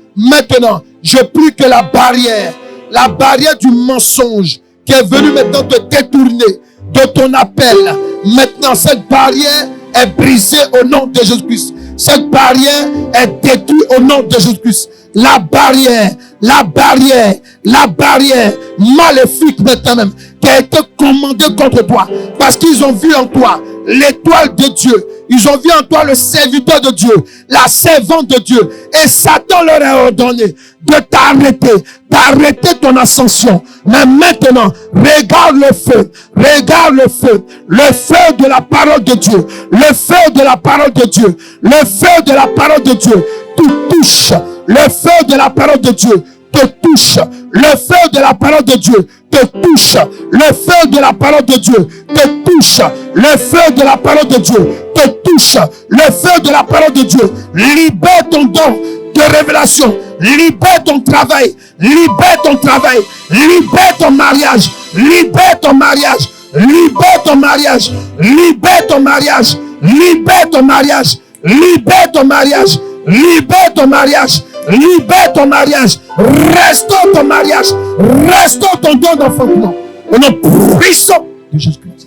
je prie que la barrière du mensonge qui est venue maintenant te détourner de ton appel, maintenant cette barrière est brisée au nom de Jésus-Christ. Cette barrière est détruite au nom de Jésus-Christ. La barrière maléfique maintenant même, qui a été commandée contre toi, parce qu'ils ont vu en toi l'étoile de Dieu. Ils ont vu en toi le serviteur de Dieu, la servante de Dieu. Et Satan leur a ordonné de d'arrêter ton ascension. Mais maintenant, regarde le feu de la parole de Dieu, le feu de la parole de Dieu, le feu de la parole de Dieu te touche. Le feu de la parole de Dieu te touche. Le feu de la parole de Dieu te touche. Le feu de la parole de Dieu te touche. Le feu de la parole de Dieu te touche. Le feu de la parole de Dieu libère ton don de révélation. Libère ton travail. Libère ton travail. Libère ton mariage. Libère ton mariage. Libère ton mariage. Libère ton mariage. Libère ton mariage. Libère ton mariage. Libère ton mariage. Libère ton mariage. Restaure ton mariage. Restaure ton don d'enfantement. Au nom puissant de Jésus-Christ.